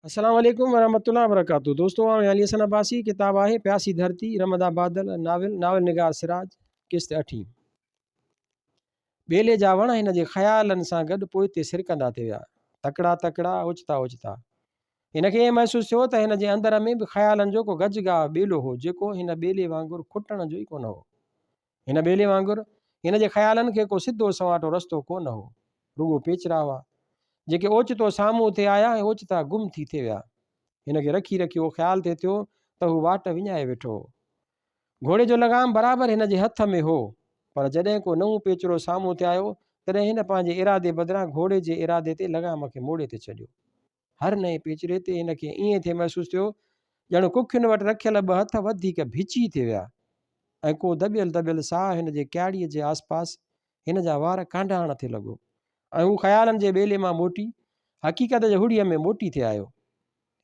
अस्सलाम वालेकुम वरहमतुल्लाहि वबरकातुहू। दोस्तों अली हसन अब्बासी किताब आहे प्यासी धरती रमदा बादल नावल निगार सिराज किस्त 8। ॿेले जा वण हिन जे ख़्यालनि सां गॾु पोइ ते सिरकंदा थी विया, तकड़ा तकड़ा ओचिता ओचिता। हिन खे महसूसु थियो त हिन जे अंदर में बि ख़्यालनि जो को गजगाह ॿेलो हो जेको हिन ॿेले वांगुरु खुटण जो ई कोन हो। हिन ॿेले वांगुरु हिन जे ख़्यालनि खे को सिधो सवाटो रस्तो कोन हो, रुगो पेचरा हुआ जेके ओचितो साम्हूं ते आया ऐं ओचिता गुम थी थिए विया। हिन खे रखी रखी उहो ख़्यालु थिए थियो त हू वाट विञाए वेठो हो। घोड़े जो लगाम बराबरि हिन जे हथ में हो, पर जॾहिं को नओं पेचरो साम्हूं ते आयो तॾहिं हिन पंहिंजे इरादे बदिरां घोड़े जे इरादे ते लगाम खे मोड़े ते छॾियो। हर नए पेचरे ते हिन खे ईअं थिए महसूसु थियो ॼण कुखियुनि वटि रखियल ॿ हथ वधीक भिची थी विया ऐं को दॿियल दॿियल साह हिन जे क्याड़ीअ जे आसपास हिन जा वार कांडाइण थिए लॻो ऐं हू ख़्यालनि जे ॿेले मां मोटी हक़ीक़त जे हुड़ीअ में मोटी थिए आयो।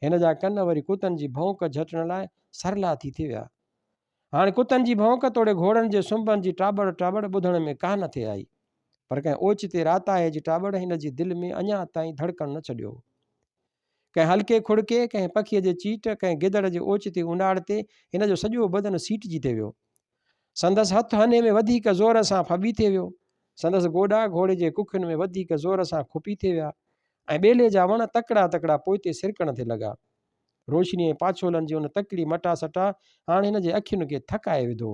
हिन जा कन वरी कुतनि जी भौंक झटण लाइ सरला थी विया। हाणे कुतनि जी भौंक तोड़े घोड़नि जे सुंभनि जी टाबड़ टाबड़ ॿुधण में कान थिए आई, पर कंहिं ओचिते राताए जी टाबड़ हिन जी दिलि में अञा ताईं धड़कण न छॾियो। कंहिं हल्के खुड़के, कंहिं पखीअ जे चीट, कंहिं गिदड़ जे ओचिते उंडाड़ ते हिन जो सॼो बदन सीटजी थिए वियो। संदसि हथ हने में वधीक ज़ोर सां फॿी थिए वियो। संदसि गोॾा घोड़े जे कुखियुनि में वधीक ज़ोर सां खुपी थिए विया ऐं ॿेले जा वण तकड़ा तकड़ा पोइते सिरकण ते लॻा। रोशनीअ पाछोलनि जी उन तकड़ी मटा सटा हाणे हिन जे अखियुनि खे थकाए विधो।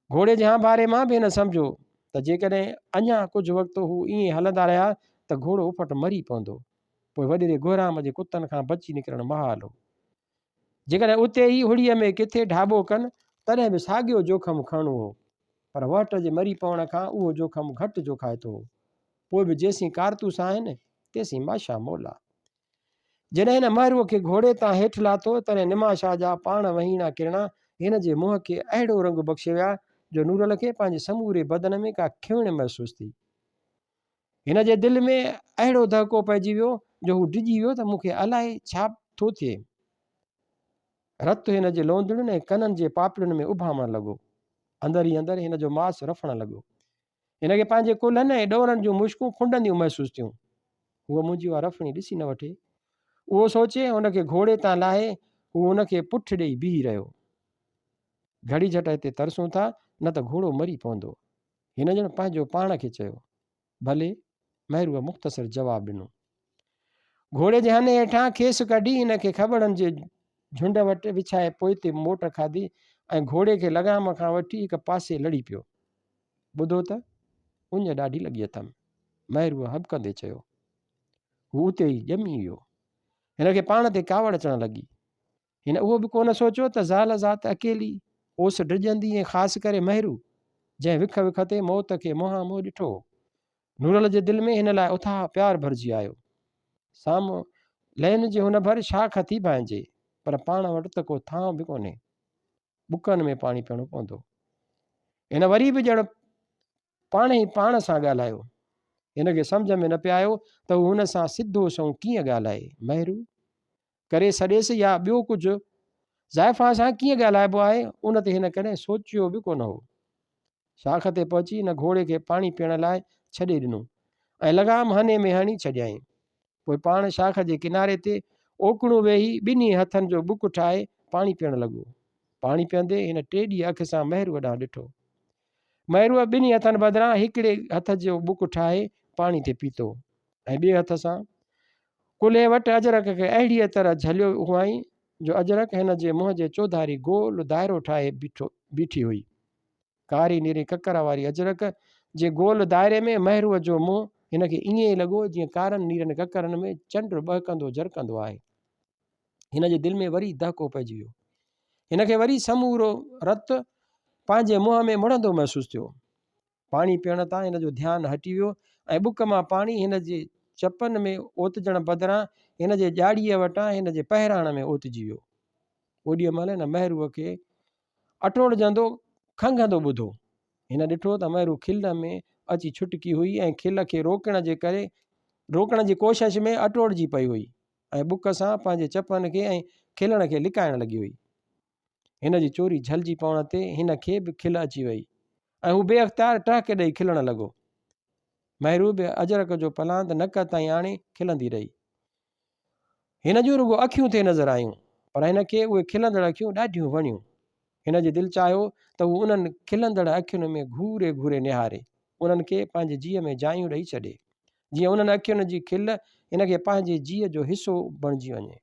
घोड़े जे बारे मां बि हिन सम्झो त जेकॾहिं अञा कुझु वक़्तु हू ईअं हलंदा रहिया त घोड़ो उफ़ट मरी पवंदो, पोइ वॾेरे घोराम जे कुतनि खां बची निकिरणु महाल हो। जेकॾहिं उते ई हुड़ीअ में किथे ढाबो कनि तॾहिं बि साॻियो जोखम खणणो हो, पर वट जे मरी पवण खां उहो जोखम घटि जोखाए थो। पोइ बि जेसीं कारतूस आहिनि तेसीं माशा मौला। जॾहिं हिन महरूअ खे घोड़े तां हेठि लाथो तॾहिं निमाशा जा पाण वहीणा किरणा हिन जे मुंहं खे अहिड़ो रंग बख़्शे विया जो नूरल खे पंहिंजे समूरे बदन में का खिवण महसूसु थी। हिन जे दिलि में अहिड़ो दहको पइजी वियो जो हू डिॼी वियो त मूंखे अलाए छा थो थिए। रतु हिन जे लोंदड़ियुनि ऐं कननि जे पापड़ियुनि में उभामण लॻो। अंदरि ई अंदरि हिन जो मांस रफण लॻो। हिन खे पंहिंजे कुल्हनि ऐं ॾोरनि जूं मुश्कूं खुंडंदियूं महसूसु थियूं। हूअ मुंहिंजी उहा रफणी ॾिसी न वठे, उहो सोचे हुनखे घोड़े तां लाहे हू हुनखे पुठि ॾेई बीही रहियो। घड़ी झट हिते तरसूं था न त घोड़ो मरी पवंदो, हिन ॼण पंहिंजो पाण खे चयो। भले, महरूअ मुख़्तसिर जवाबु ॾिनो। घोड़े जे हने हेठां खेसि कढी हिन खे खॿड़नि जे झुंड वटि विछाए पोइ ते मोट खाधी ऐं घोड़े खे लगाम खां वठी हिकु पासे लड़ी पियो। ॿुधो त उञ ॾाढी लॻी अथमि, महरूअ हॿकंदे चयो। हू उते ई ॼमी वियो। हिन खे पाण ते कावड़ अचणु लॻी। हिन उहो बि कोन सोचियो त ज़ाल ज़ात अकेली ओस डिॼंदी ऐं ख़ासि करे महरू जंहिं विख विख ते मौत खे मुंहां मुंहुं ॾिठो। नूरल जे दिलि में हिन लाइ उथाह प्यार भरिजी आयो। साम्हूं लहन जे हुन भर शाख थी पाइजे, पर पाण वटि त को थांव बि कोन्हे। बुकनि में पाणी पीअणो पवंदो। हिन वरी बि ॼण पाण ई पाण सां ॻाल्हायो। हिन खे सम्झ में न पिया आयो त हू हुन सां सिधो सऊं कीअं ॻाल्हाए। महरू करे सॾेसि या ॿियो कुझु ज़ाइफ़ा सां कीअं ॻाल्हाइबो आहे उन ते हिन कॾहिं सोचियो बि कोन हो। शाख ते पहुची हिन घोड़े खे पाणी पीअण लाइ छॾे ॾिनो ऐं लगाम हने में हणी छॾियईं। पोइ पाण शाख जे किनारे ते ओकड़ो वेही ॿिन्ही हथनि जो बुक ठाहे पाणी पीअणु लॻो। पाणी पीअंदे हिन टेॾी अख सां महरूअ ॾांहुं ॾिठो। महरूअ ॿिन्ही हथनि बदिरां हिकिड़े हथ जो बुक ठाहे पाणी ते पीतो ऐं ॿिए हथ सां कुल्हे वटि अजरक खे अहिड़ीअ तरह झलियो हुआईं जो अजरक हिन जे मुंहं जे चौधारी गोल दाइरो ठाहे बीठी हुई। कारी नीरी ककर वारी अजरक जे गोल दाइरे में महरूअ जो मुंहुं हिन खे ईअं ई लॻो जीअं कारनि नीरनि ककरनि में चंड बहकंदो झरकंदो आहे। हिन जे दिलि में वरी दहको पइजी वियो। हिन खे वरी समूरो रतु पंहिंजे मुंहं में मुड़ंदो महसूसु थियो। पाणी पीअण तां हिन जो ध्यानु हटी वियो ऐं बुक मां पाणी हिन जे चपनि में ओतजण बदिरां हिन जे ॼाड़ीअ वटां हिन जे पहिराण में ओतिजी वियो। ओॾीअ महिल हिन महरूअ खे अटोड़जंदो खंघंदो ॿुधो। हिन ॾिठो त महरू खिल में अची छुटकी हुई ऐं खिल खे रोकण जी कोशिश में अटोड़जी पई हुई ऐं बुक सां पंहिंजे चपनि खे ऐं खिलण खे लिकाइण लॻी हुई। हिन जी चोरी झलिजी पवण ते हिन खे बि खिल अची वई ऐं हू बेअख़्तियार टहिके ॾेई खिलणु लॻो। महरू बि अजरक जो पलांद नक ताईं आणे खिलंदी रही। हिन जूं रुगो अखियूं थिए नज़र आयूं, पर हिनखे उहे खिलंदड़ अखियूं ॾाढियूं वणियूं। हिन जे दिलि चाहियो त हू उन्हनि खिलंदड़ अखियुनि में घूरे घूरे निहारे, उन्हनि खे पंहिंजे जीअ में जायूं ॾेई छॾे, जीअं उन्हनि अखियुनि जी खिल हिनखे पंहिंजे जीअ जो हिसो बणिजी वञे।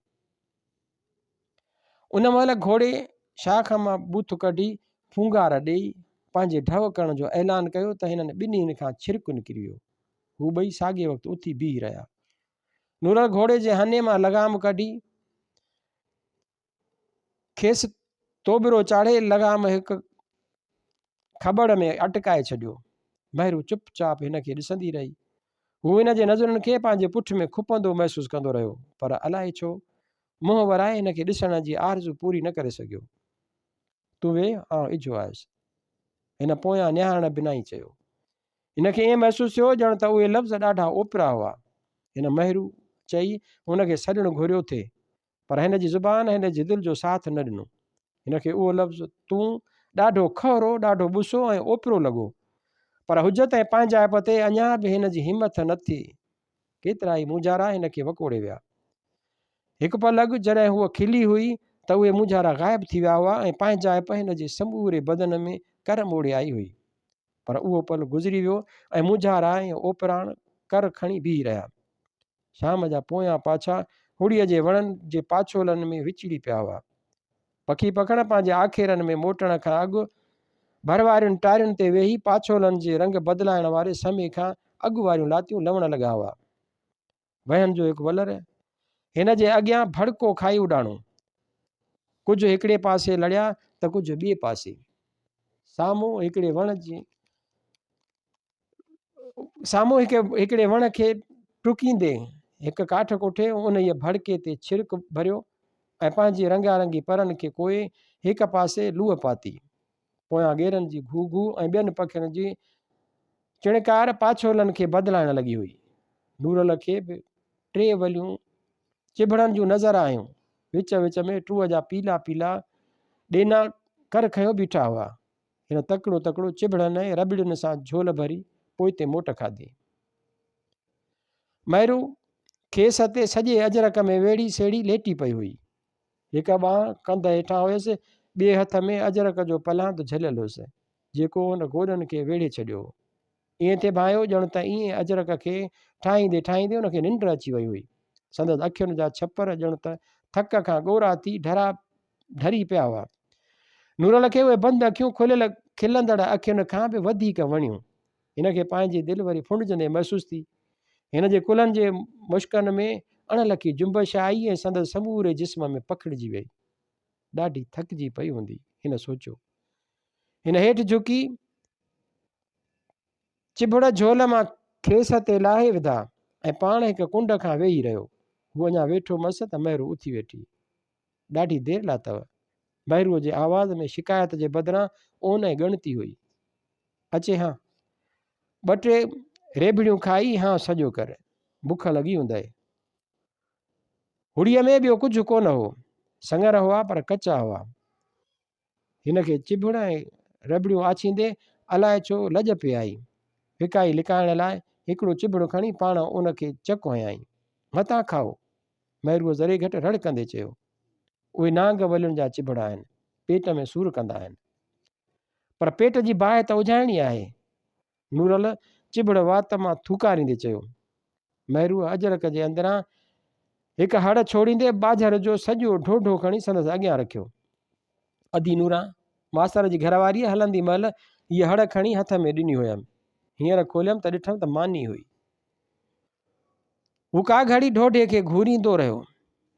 उन महिल घोड़े शाख मां बूथ कढी फूंगार ॾेई पंहिंजे ढव करण जो ऐलान कयो त हिननि ॿिन्हिनि खां छिरिकु निकिरी वियो। हू ॿई साॻिए वक़्तु उथी बीह रहिया। नूरल घोड़े जे हने मां लगाम कढी खेसि तोबरो चाढ़े लगाम हिकु खबड़ में अटकाए छॾियो। महरू चुपचाप हिनखे ॾिसंदी रही। हू हिन जे नज़रुनि खे पंहिंजे पुठ में खुपंदो महसूसु कंदो रहियो, पर अलाए छो मुंहुं वराए हिनखे ॾिसण जी आरज़ू पूरी न करे सघियो। तूं वेह, आउं इझो आयुसि, हिन पोयां निहारण बिना ई चयो। हिनखे ईअं महसूसु थियो ॼण त उहे लफ़्ज़ ॾाढा ओपरा हुआ। हिन महरू चई हुनखे सॾणु घुरियो थिए, पर हिन जी ज़ुबान हिन जे दिलि जो साथ न ॾिनो। हिनखे उहो लफ़्ज़ तूं ॾाढो खरो, ॾाढो बुसो ऐं ओपरो लॻो, पर हुजत ऐं पंहिंजाइप ते अञा बि हिन जी हिमत न थी। केतिरा ई मुंझारा हिनखे वकोड़े विया। हिकु पल अॻु जॾहिं हूअ खिली हुई त उहे मुंझारा ग़ाइबु थी विया हुआ ऐं पंहिंजाइप हिन जे समूरे बदन में कर मोड़े आई हुई। पर उहो पल गुज़री वियो ऐं मुंझारा ऐं ओपराण कर खणी बीह रहिया। शाम जा पोयां पाछा हुड़ीअ जे वणनि जे पाछोलनि में विचिड़ी पिया हुआ। पखी पखण पंहिंजे आखेरनि में मोटण खां अॻु भर वारियुनि टारियुनि ते वेही पाछोलनि जे रंग बदिलाइण वारे समय खां अॻु वारियूं लातियूं लवण लॻा हुआ। वहन जो हिकु वलर हिन जे अॻियां भड़को खाई उॾाणो, कुझु हिकिड़े पासे लड़िया त कुझु ॿिए पासे। साम्हूं हिकिड़े वण खे टुकींदे हिकु काठ कोठे उन जे भड़के ते छिरिक भरियो ऐं पंहिंजे रंगारंगी परनि खे कोए हिकु पासे लूह पाती। पोयां गेरनि जी घू घू ऐं ॿियनि पखियुनि जी चिणकार पाछोलनि खे बदिलाइण लॻी हुई। नूरल खे बि टे वलियूं चिभड़नि जूं नज़र आयूं। विच विच में टूअ जा पीला पीला ॾेना कर खयो बीठा हुआ। हिन तकिड़ो तकिड़ो चिभड़नि ऐं रबड़ियुनि सां झोल भरी पोइ ते मोट खाधी। महरू खेसि ते सॼे अजरक में वेड़ी सेड़ी लेटी पई हुई। हिकु ॿांह कंध हेठां हुयसि, ॿिए हथ में अजरक जो पलांद झलियल हुयसि जेको हुन गोॾनि खे वेड़े छॾियो। ईअं थिए भायो ॼण त ईअं अजरक खे ठाहींदे ठाहींदे हुनखे निंड अची वई हुई। संदसि अखियुनि जा छपर ॼण त थक खां ॻोरा थी ढरी पिया हुआ। नूरल खे उहे बंदि अखियूं खुलियल खिलंदड़ अखियुनि खां बि वधीक वणियूं। हिनखे पंहिंजी दिलि वरी फुंडजंदे महसूसु थी। हिन जे कुलनि जे मुश्कनि में अणलखी जुंबश आई ऐं संदसि समूरे जिस्म में पखिड़िजी वई। ॾाढी थकिजी पई हूंदी, हिन सोचियो। हिन हेठि झुकी चिभड़ झोल मां खेस ते लाहे विधा ऐं पाण हिकु कुंड खां वेही रहियो। हू अञा वेठो मस त महरू उथी वेठी। ॾाढी देरि लाइ अथव। महरूअ जे आवाज़ में शिकायत जे बदिरां ओन ऐं ॻणती हुई। अचे हां, ॿ टे रेबड़ियूं खाई हां सॼो कर, बुख लॻी हूंदई। हुड़ीअ में ॿियो कुझु कोन हो, सङर हुआ पर कचा हुआ। हिनखे चिभड़ ऐं रबड़ियूं आछींदे अलाए छो लॼ पे आई। विकाई लिकाइण लाइ हिकिड़ो चिभड़ खणी पाण उनखे चक हयाईं। मतां खाओ, महरूअ ज़रे घटि रड़कंदे चयो। उहे नांग वलियुनि जा चिभड़ आहिनि, पेट में सूर कंदा आहिनि। पर पेट जी बाहि त उजाइणी आहे, नूरल चिभड़ वात मां थूकारींदे चयो। महरूअ अजरक जे अंदरां हिकु हड़ छोड़ींदे बाझर जो सॼो ढोढो खणी संदसि अॻियां रखियो। अधी नूरां मास्तर जी घरवारीअ हलंदी महिल हीअ हड़ खणी हथ में ॾिनी हुयमि। हींअर खोलियमि त ॾिठमि त मानी हुई। हू का घड़ी ढोढे खे घूरींदो रहियो।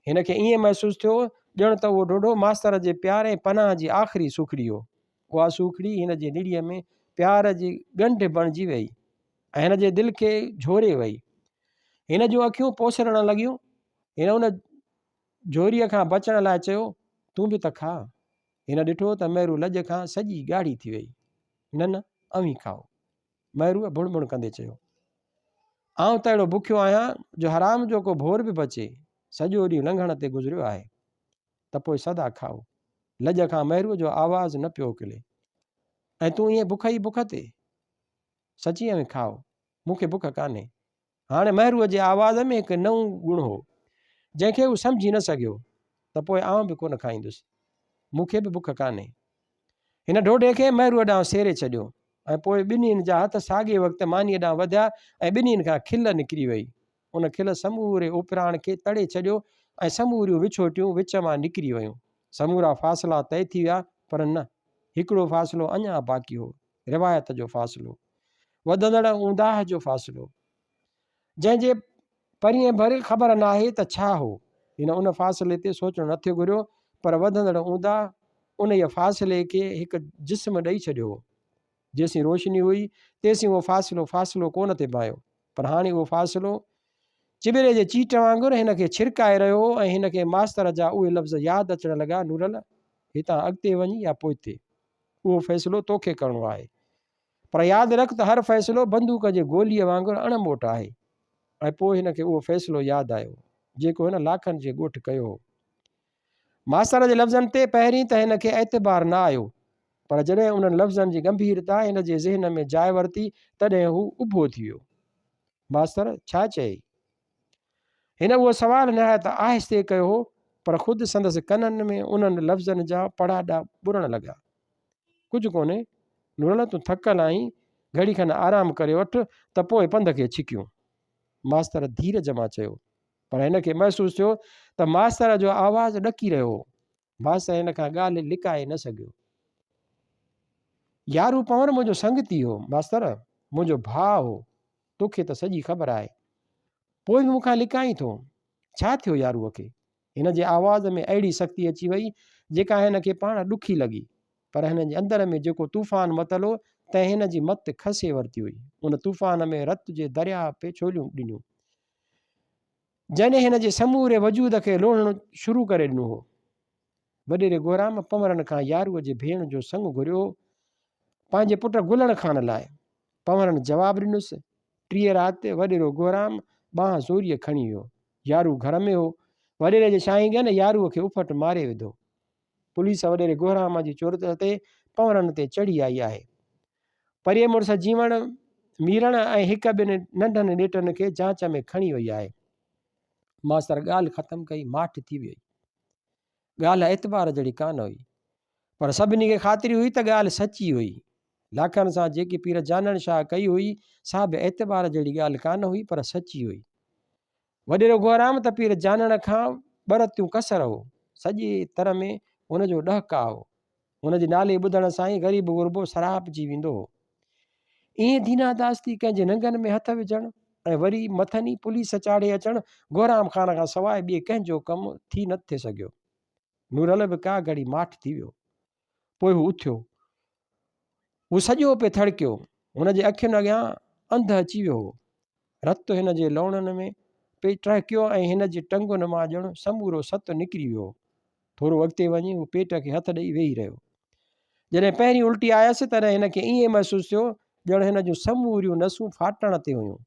हिनखे ईअं महसूसु थियो ॼण त उहो ढोढो मास्तर जे प्यार ऐं पनाह जी आख़िरी सूखड़ी हो। उहा सूखड़ी हिन जे निड़ीअ में प्यार जी ॻंढ बणिजी वई ऐं हिन जे दिलि खे झोरे वई। हिन जूं अखियूं पोसरण लॻियूं। हिन उन झोरीअ खां बचण लाइ चयो, तूं बि त खा। हिन ॾिठो त महरू लॼ खां सॼी ॻाढ़ी थी वई। न न, अवीं खाओ, महरूअ बुणबुण कंदे चयो। आउं त अहिड़ो बुखियो आहियां जो हराम जो को भोर बि बचे सॼो ॾींहुं लंघण ते गुज़रियो आहे, त पोइ सदा खाओ। लॼ खां महरूअ जो आवाज़ु न पियो उकिले। ऐं तूं ईअं बुख ई बुख ते? सची में खाओ, मूंखे बुख कान्हे। हाणे महरूअ जे आवाज़ में हिकु नओं गुण हो। जंहिंखे हू सम्झी न सघियो त पोइ आउं बि कोन खाईंदुसि, मूंखे बि बुख कान्हे। हिन ढोढे खे महरूअ ॾांहुं सेरे छॾियो ऐं पोइ ॿिन्हिनि जा हथ साॻिए वक़्तु मानीअ ॾांहुं वधिया ऐं ॿिन्हिनि खां खिल निकिरी वई। उन खिल समूरे उपराण खे तड़े छॾियो ऐं समूरियूं विछोटियूं विच मां निकिरी वयूं। समूरा फ़ासिला तइ थी विया, पर न, हिकिड़ो फ़ासिलो अञा बाक़ी हो, रिवायत जो फ़ासिलो, वधंदड़ ऊंदाह जो फ़ासिलो, जंहिंजे परीहं भर ख़बर न आहे त छा हो। हिन उन फ़ासिले ते सोचणु नथो घुरियो, पर वधंदड़ ऊंदाह उन जे फ़ासिले खे हिकु जिस्म ॾेई छॾियो हो। जेसीं रोशनी हुई तेसीं उहो फ़ासिलो कोन थे पायो, पर हाणे उहो फ़ासिलो चिबिरे जे चीट वांगुरु हिन खे छिरकाए रहियो हो ऐं हिन खे मास्तर जा उहे लफ़्ज़ यादि अचणु लॻा, नूरल हितां अॻिते वञी या पोइते, उहो फ़ैसिलो तोखे करिणो आहे, पर यादि रख त हर फ़ैसिलो बंदूक जे गोलीअ वांगुरु अणमोट आहे। ऐं पोइ हिन खे उहो फ़ैसिलो यादि आयो जेको हिन लाखनि जे ॻोठु कयो हो। मास्तर जे लफ़्ज़नि ते पहिरीं त हिन खे एतबार न आयो, पर जॾहिं उन्हनि लफ़्ज़नि जी गंभीरता हिन जे ज़हन में जाइ वरिती तॾहिं हू उभो थी वियो। मास्तर छा चई? हिन उहो सुवालु निहायत आहिस्ते कयो हो, पर ख़ुदि संदसि कननि में उन्हनि लफ़्ज़नि जा पड़ाॾा ॿुरण लॻा। कुझु कोन्हे नूरल, तूं थकल आहीं, घड़ी खनि आराम करे वठि त पोइ पंध खे छिकियूं, मास्तर धीरज मां चयो। पर हिन खे महसूसु थियो त मास्तर जो आवाज़ु ॾकी रहियो हो। मास्तर हिन खां ॻाल्हि लिकाए न सघियो। यारू पवर मुंहिंजो संगती हो मास्तर, मुंहिंजो भाउ हो, तोखे त सॼी ख़बर आहे, पोइ बि मूंखां लिकाई थो। छा थियो यारूअ खे? हिन जे आवाज़ में अहिड़ी शक्ति अची वई जेका हिन खे पाण ॾुखी लॻी, पर हिन जे अंदर में जेको तूफ़ान मतलो तंहिं हिन जी मत खसे वरिती हुई। उन तूफ़ान में रत जे दरिया पे छोलियूं ॾिनियूं, जॾहिं हिन जे समूरे वजूद खे लोहणु शुरू करे ॾिनो हो। वॾेरे गोराम पवरनि खां यारूअ जे भेण जो संग घुरियो पंहिंजे पुट गुलण खान लाइ। पवरनि जवाबु ॾिनुसि। 3 राति वॾेरो गोराम ॿांह ज़ोरीअ खणी वियो। यारू घर में हो। वॾेरे जे शाहीगन यारूअ खे उफट मारे विधो। पुलिस वॾेरे गोराम जी चोरत ते पवरनि ते चढ़ी आई आहे। परीअ मुड़ुस जीवण मीरण ऐं हिक ॿिनि नंढनि ॾेटनि खे जांच में खणी वई आहे। मास्तर ॻाल्हि ख़तमु कई, माठ थी वई। ॻाल्हि एतबार जहिड़ी कान हुई, पर सभिनी खे ख़ातिरी हुई त ॻाल्हि सची हुई। लाखनि सां जेकी पीर जानण शाह कई हुई सा बि एतबार जहिड़ी ॻाल्हि कान हुई, पर सची हुई। वॾेरो गोराम त पीर जानण खां ॿरतियूं कसर हो, सॼे तर में हुनजो ॾहका हो। हुनजे नाले ॿुधण सां ई ग़रीब गुरबो सरापजी वेंदो हो। ईअं दीनादास्ती कंहिंजे नंगनि में हथ विझणु ऐं वरी मथनी पुलिस चाढ़े अचणु गोराम खान खां सवाइ ॿिए कंहिंजो कमु थी न थे सघियो। नूरल बि का घड़ी माठ थी वियो। पोइ हू उथियो। हू सॼो पे थड़कियो। हुनजे अखियुनि अॻियां अंध अची वियो हो। रत हिन जे लौणनि में पे टहिकियो ऐं हिन जे टंगुनि मां ॼणु समूरो सत निकिरी वियो। थोरो अॻिते वञी हू पेट खे हथ ॾेई वेही रहियो। जॾहिं पहिरीं उल्टी आयसि तॾहिं हिन खे ईअं महसूसु थियो ॼणु हिन जूं समूरियूं नसूं फाटण ते हुयूं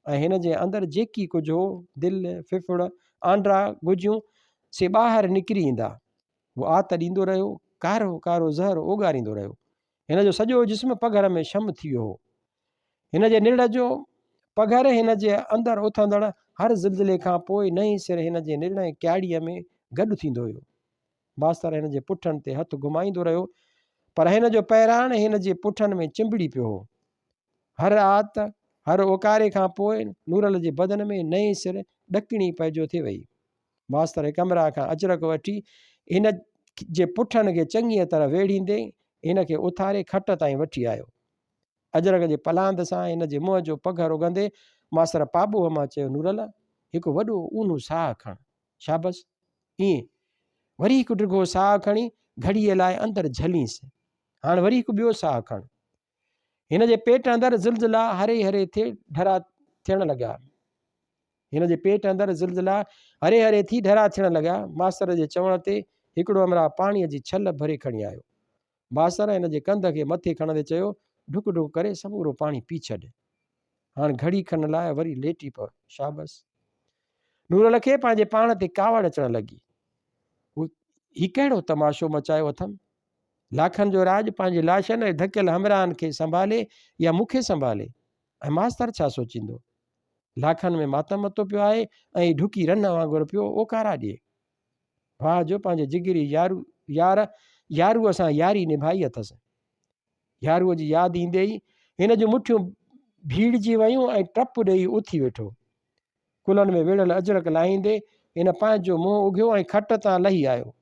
ऐं हिन जे अंदरि जेकी कुझु हो, दिलि, फिफड़, आंड्रा गुजियूं, से ॿाहिरि निकिरी ईंदा। उहो आत ॾींदो रहियो, कारो कारो ज़हर ओगारींदो रहियो। हिन जो सॼो जिस्म पघर में शम थी वियो हो। हिन जे निड़ जो पघर हिन जे अंदरि उथंदड़ हर ज़िलज़िले खां पोइ नई सिर हिन जे निर्णय क्याड़ीअ में गॾु थींदो हुयो। मास्तर हिन जे पुठनि ते हथु घुमाईंदो रहियो, पर हिन जो पैराण हिन जे पुठनि में चिंबड़ी पियो हो। हर आत, हर ओकारे खां पोइ नूरल जे बदन में नई सिर ॾकिणी पइजो थी वई। मास्तर कमरा खां अजरक वठी हिन जे पुठनि खे चङीअ तरह वेढ़ींदे हिन खे उथारे खट ताईं वठी आयो। अजरक जे पलांद सां हिन जे मुंहं जो पघर उगंदे मास्तर पाॿोअ मां चयो, नूरल हिकु वॾो ऊन्हो साह खण। शाबस, ईअं। वरी हिकु डिघो साह खणी घड़ीअ लाइ अंदरि झलींसि। हाणे वरी हिकु ॿियो साह खण। हिन जे पेट अंदरि ज़िलज़िला हरे हरे थिए ढरा थियण लॻा। हिन जे पेट अंदरि ज़िलज़िला हरे हरे थी ढरा थियण लॻा। मास्तर जे चवण ते हिकिड़ो अमरा पाणीअ जी छल भरे खणी आयो। मास्तर हिन जे कंध खे मथे खणंदे चयो, ढुक ढुक करे समूरो पाणी पी छॾ। हाणे घड़ी खण लाइ वरी लेटी पव। शाबस। नूरल खे पंहिंजे पाण ते कावड़ अचणु लॻी। ही कहिड़ो तमाशो मचायो अथमि? लाखनि जो राज पंहिंजे लाशनि ऐं धकियल हमराहनि खे संभाले या मूंखे संभाले, ऐं मास्तर छा सोचींदो? लाखनि में मातम मतो पियो आहे ऐं ढुकी रन वांगुरु पियो ओकारा ॾिए। भाउ जो पंहिंजे जिगरी यारूअ सां यारी निभाई अथसि। यारूअ जी यादि ईंदे ई हिन जूं मुठियूं भीड़जी वियूं ऐं टप ॾेई उथी वेठो। कुलनि में विढ़ियल अजरक लाहींदे हिन पंहिंजो मुंहुं उघियो ऐं खट तां लही आयो।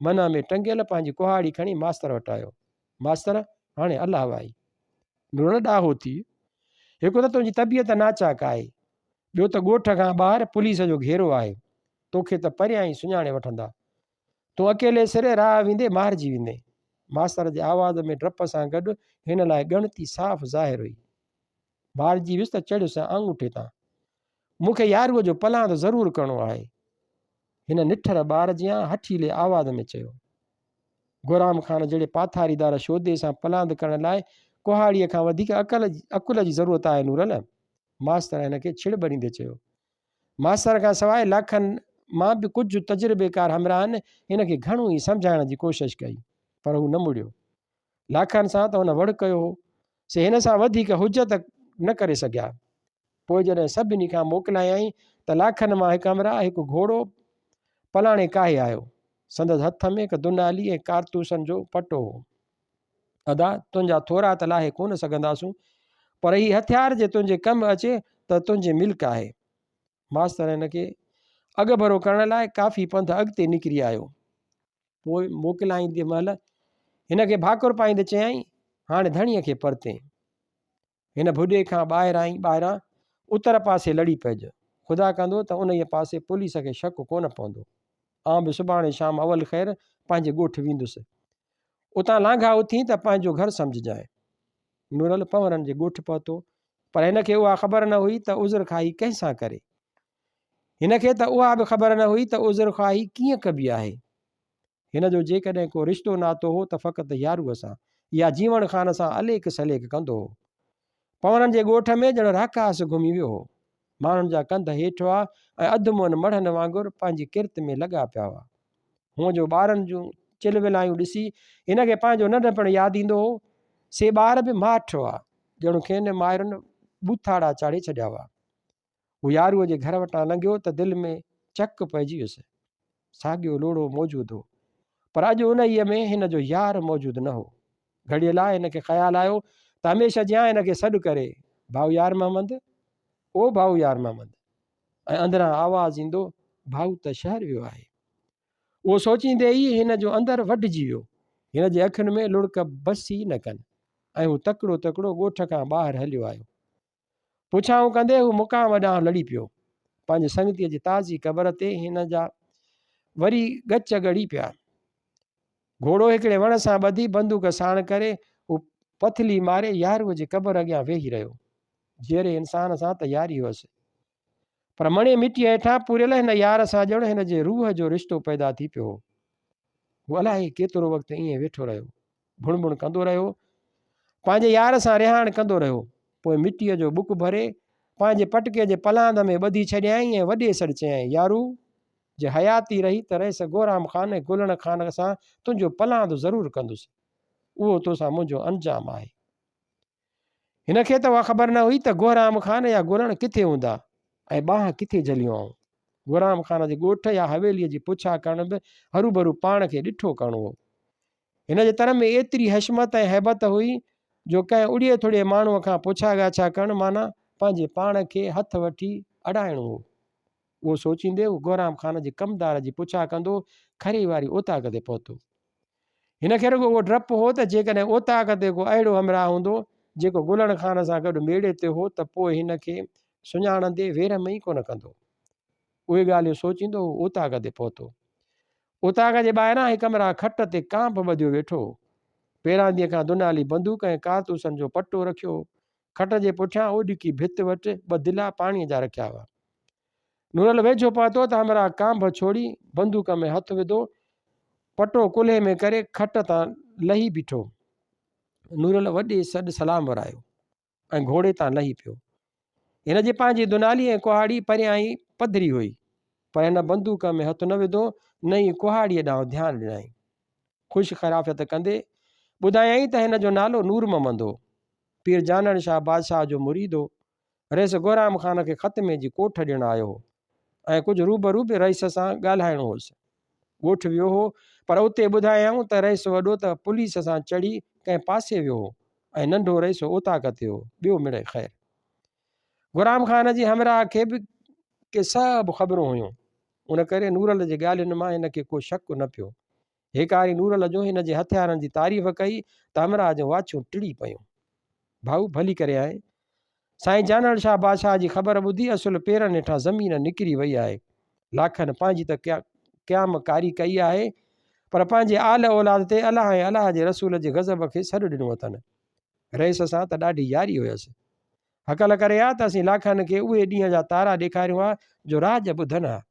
मन में टंगियल पंहिंजी कुहाड़ी खणी मास्तर वटि आयो। मास्तर हाणे अलाह वाई नूर ॾाहो थी, हिकु त तुंहिंजी तबियत नाचाक आहे, ॿियो त ॻोठ खां ॿाहिरि पुलिस जो घेरो आहे, तोखे त परियां ई सुञाणे वठंदा, तूं अकेले सिरे राह वेंदे मारिजी वेंदे। मास्तर जे आवाज़ में डप सां गॾु हिन लाइ ॻणती साफ़ ज़ाहिर हुई। मारिजी वियुसि त चढ़ियुसि आंगूठे तां, मूंखे यारूअ जो पलांद ज़रूरु करिणो आहे, हिन निठर ॿार जियां हठीले आवाज़ में चयो। गुराम खान जहिड़े पाथारीदार शोदे सां पलांद करण लाइ कुहाड़ीअ खां वधीक अकुल जी ज़रूरत आहे नूरल, मास्तर हिन खे छिड़बड़ींदे चयो। मास्तर खां सवाइ लाखनि मां बि कुझु तजुर्बेकार हमराहनि हिन खे घणो ई सम्झाइण जी कोशिशि कई, पर हू न मुड़ियो। लाखनि सां त हुन वड़ कयो हो, से हिन सां वधीक हुजत न करे सघिया। पोइ जॾहिं सभिनी खां मोकिलायई त लाखनि मां हिकु हमराह हिकु घोड़ो पलाणे काहे आयो। संदसि हथ में हिकु दुनाली ऐं कारतूसनि जो पटो हो। अदा तुंहिंजा थोरा त लाहे कोन सघंदासूं, पर हीउ हथियार जे तुंहिंजे कमु अचे त तुंहिंजे मिल्क आहे। मास्तर हिन खे अॻु भरो करण लाइ काफ़ी पंध अॻिते निकिरी आयो। पोइ मोकिलाईंदे महिल हिन खे भाकुर पाईंदे चयईं, हाणे धणीअ खे परते हिन बुॾे खां ॿाहिरां उतर पासे लड़ी पइज, ख़ुदा कंदो त उन पासे पुलिस खे शक कोन पवंदो। आउं बि सुभाणे शाम अवल ख़ैर पंहिंजे ॻोठु वेंदुसि, उतां लांघा उथी त पंहिंजो घरु सम्झजांइ। नूरल पंवरनि जे ॻोठु पहुतो, पर हिन खे उहा ख़बर न हुई त उज़र खाई कंहिंसां करे। हिन खे त उहा बि ख़बर न हुई त उज़र खाई कीअं कबी आहे। हिन जो जेकॾहिं को रिश्तो नातो हो त फ़क़ति यारूअ सां या जीवण खान सां अलेक सलेक कंदो हो। पंवरनि जे ॻोठ में ॼण राकास घुमी वियो हो। माण्हुनि जा कंध हेठि हुआ ऐं अधु मुअन मढ़नि वांगुरु पंहिंजी किरत में लॻा पिया हुआ। हूअं जो ॿारनि जूं चिलविलायूं ॾिसी हिन खे पंहिंजो नंढपण यादि ईंदो हो। से ॿार बि माठ हुआ, ॼण खेनि माइरुनि ॿूथाड़ा चाढ़े छॾिया हुआ। हू यारूअ जे घर वटां लंघियो त दिलि में चक पइजी वियुसि। साॻियो लोड़ो मौजूदु हो, पर अॼु उन में हिन जो यार मौजूदु न हो। घड़ीअ लाइ हिन खे ख़्यालु आयो त हमेशह जियां हिन खे सॾु करे, भाऊ यार मोहम्मद, ओ भाऊ यार मोहम्मद, ऐं अंदरां आवाज़ु ईंदो, भाऊ त शहर वियो आहे। उहो सोचींदे ई हिन जो अंदरि वढिजी वियो। हिन जे अखियुनि में लुड़क बस ई न कनि ऐं हू तकिड़ो तकिड़ो ॻोठ खां ॿाहिरि हलियो आयो। पुछाऊं कंदे हू मुक़ाम ॾांहुं लड़ी पियो। पंहिंजे संगतीअ जी ताज़ी क़बर ते हिन जा वरी गच ॻड़ी पिया। घोड़ो हिकिड़े वण सां ॿधी बंदूक साण करे हू पथली मारे यारूअ जी क़बर अॻियां वेही रहियो। जहिड़े इंसान सां त यारी हुअसि, पर मणे मिटीअ हेठां पूरियल हिन यार सां ॼण हिन जे रूह जो रिश्तो पैदा थी पियो। हू अलाए केतिरो वक़्तु ईअं वेठो रहियो, भुणभुण कंदो रहियो, पंहिंजे यार सां रिहाण कंदो रहियो। पोइ मिटीअ जो बुक भरे पंहिंजे पटके जे पलांद में ॿधी छॾियईं ऐं वॾे सॾु चयईं, यारू जे हयाती रही त रहिस गोराम खान ऐं गुलण खान सां तुंहिंजो पलांद ज़रूरु कंदुसि, उहो तोसां मुंहिंजो अंजाम आहे। हिन खे त उहा ख़बर न हुई त गोराम खान या गुलण किथे हूंदा ऐं ॿांह किथे झलियूं आऊं। गुराम खान जे ॻोठ या हवेलीअ जी पुछा करण बि हरू भरू पाण खे ॾिठो करिणो हो। हिन जे तर में एतिरी हशमत ऐं हैबत हुई जो कंहिं उड़िए थुड़िए माण्हूअ खां पुछा ॻाछा करणु माना पंहिंजे पाण खे हथु वठी अॾाइणो हो। उहो सोचींदे हू गोराम खान जे कमदार जी पुछा कंदो खरी वारी ओताक ते पहुतो। हिन खे रुॻो उहो डपु हो त जेकॾहिं ओताक ते को अहिड़ो हमराह हूंदो जेको गुलण खान सां गॾु मेड़े ते हो त पोइ हिन खे सुञाणंदे वेर में ई कोन कंदो। उहे ॻाल्हियूं सोचींदो हू ओताक ते पहुतो। ओताक जे ॿाहिरां हिकु हमराह खट ते कांप ॿधियो वेठो हो। पेरांदीअ खां दुनाली बंदूक ऐं कारतूसनि जो पटो रखियो। खट जे पुठियां ओॾिकी भित वटि ॿ दिला पाणीअ जा रखिया हुआ। नूरल वेझो पहुतो त हमराह कांभ छोड़ी बंदूक में हथु विधो, पटो कुल्हे में करे खट तां लही बीठो। नूरल वॾे सॾु सलाम वरायो ऐं घोड़े तां लही पियो। हिन जी पंहिंजी दुनाली ऐं कुहाड़ी परियां ई पधरी हुई, पर हिन बंदूक में हथु न विधो, न ई कुहाड़ीअ ॾांहुं ध्यानु ॾिनई। ख़ुशि ख़राफ़त कंदे ॿुधायईं त हिन जो नालो नूर मोहम्मद हो, पीर जानण शाह बादशाह जो मुरीद हो। रईस गुराम ख़ान खे ख़तमे जी कोठ ॾियणु आयो हो ऐं कुझु रूबरू बि रईस सां ॻाल्हाइणो हुअसि। ॻोठु वियो हो, पर उते ॿुधायऊं त रईस वॾो त पुलिस सां चढ़ी कंहिं पासे वियो हो ऐं नंढो रईस ओताक ते हो। ॿियो मिड़े ख़ैरु गुराम ख़ान जी हमराह खे बि के सभु ख़बरूं हुयूं। उन करे नूरल जे ॻाल्हियुनि मां हिन खे को शक न पियो। हेकारी नूरल जो हिन जे हथियारनि जी तारीफ़ कई त हमराह जूं वाचियूं टिड़ी पयूं। भाऊ भली करे आहे, साईं जानड़ शाह बादशाह जी ख़बर ॿुधी असुल पेरनि हेठां ज़मीन निकिरी वई आहे। लाखनि पंहिंजी त क़याम कारी कई आहे, पर पंहिंजे आल औलाद ते अलाह ऐं अलाह जे रसूल जे गज़ब खे सॾु ॾिनो अथनि। रईस सां त ॾाढी यारी हुयसि। हकल करे आहे त असीं लाखनि खे उहे ॾींहं जा तारा ॾेखारियूं आहे जो राज ॿुधनि हा।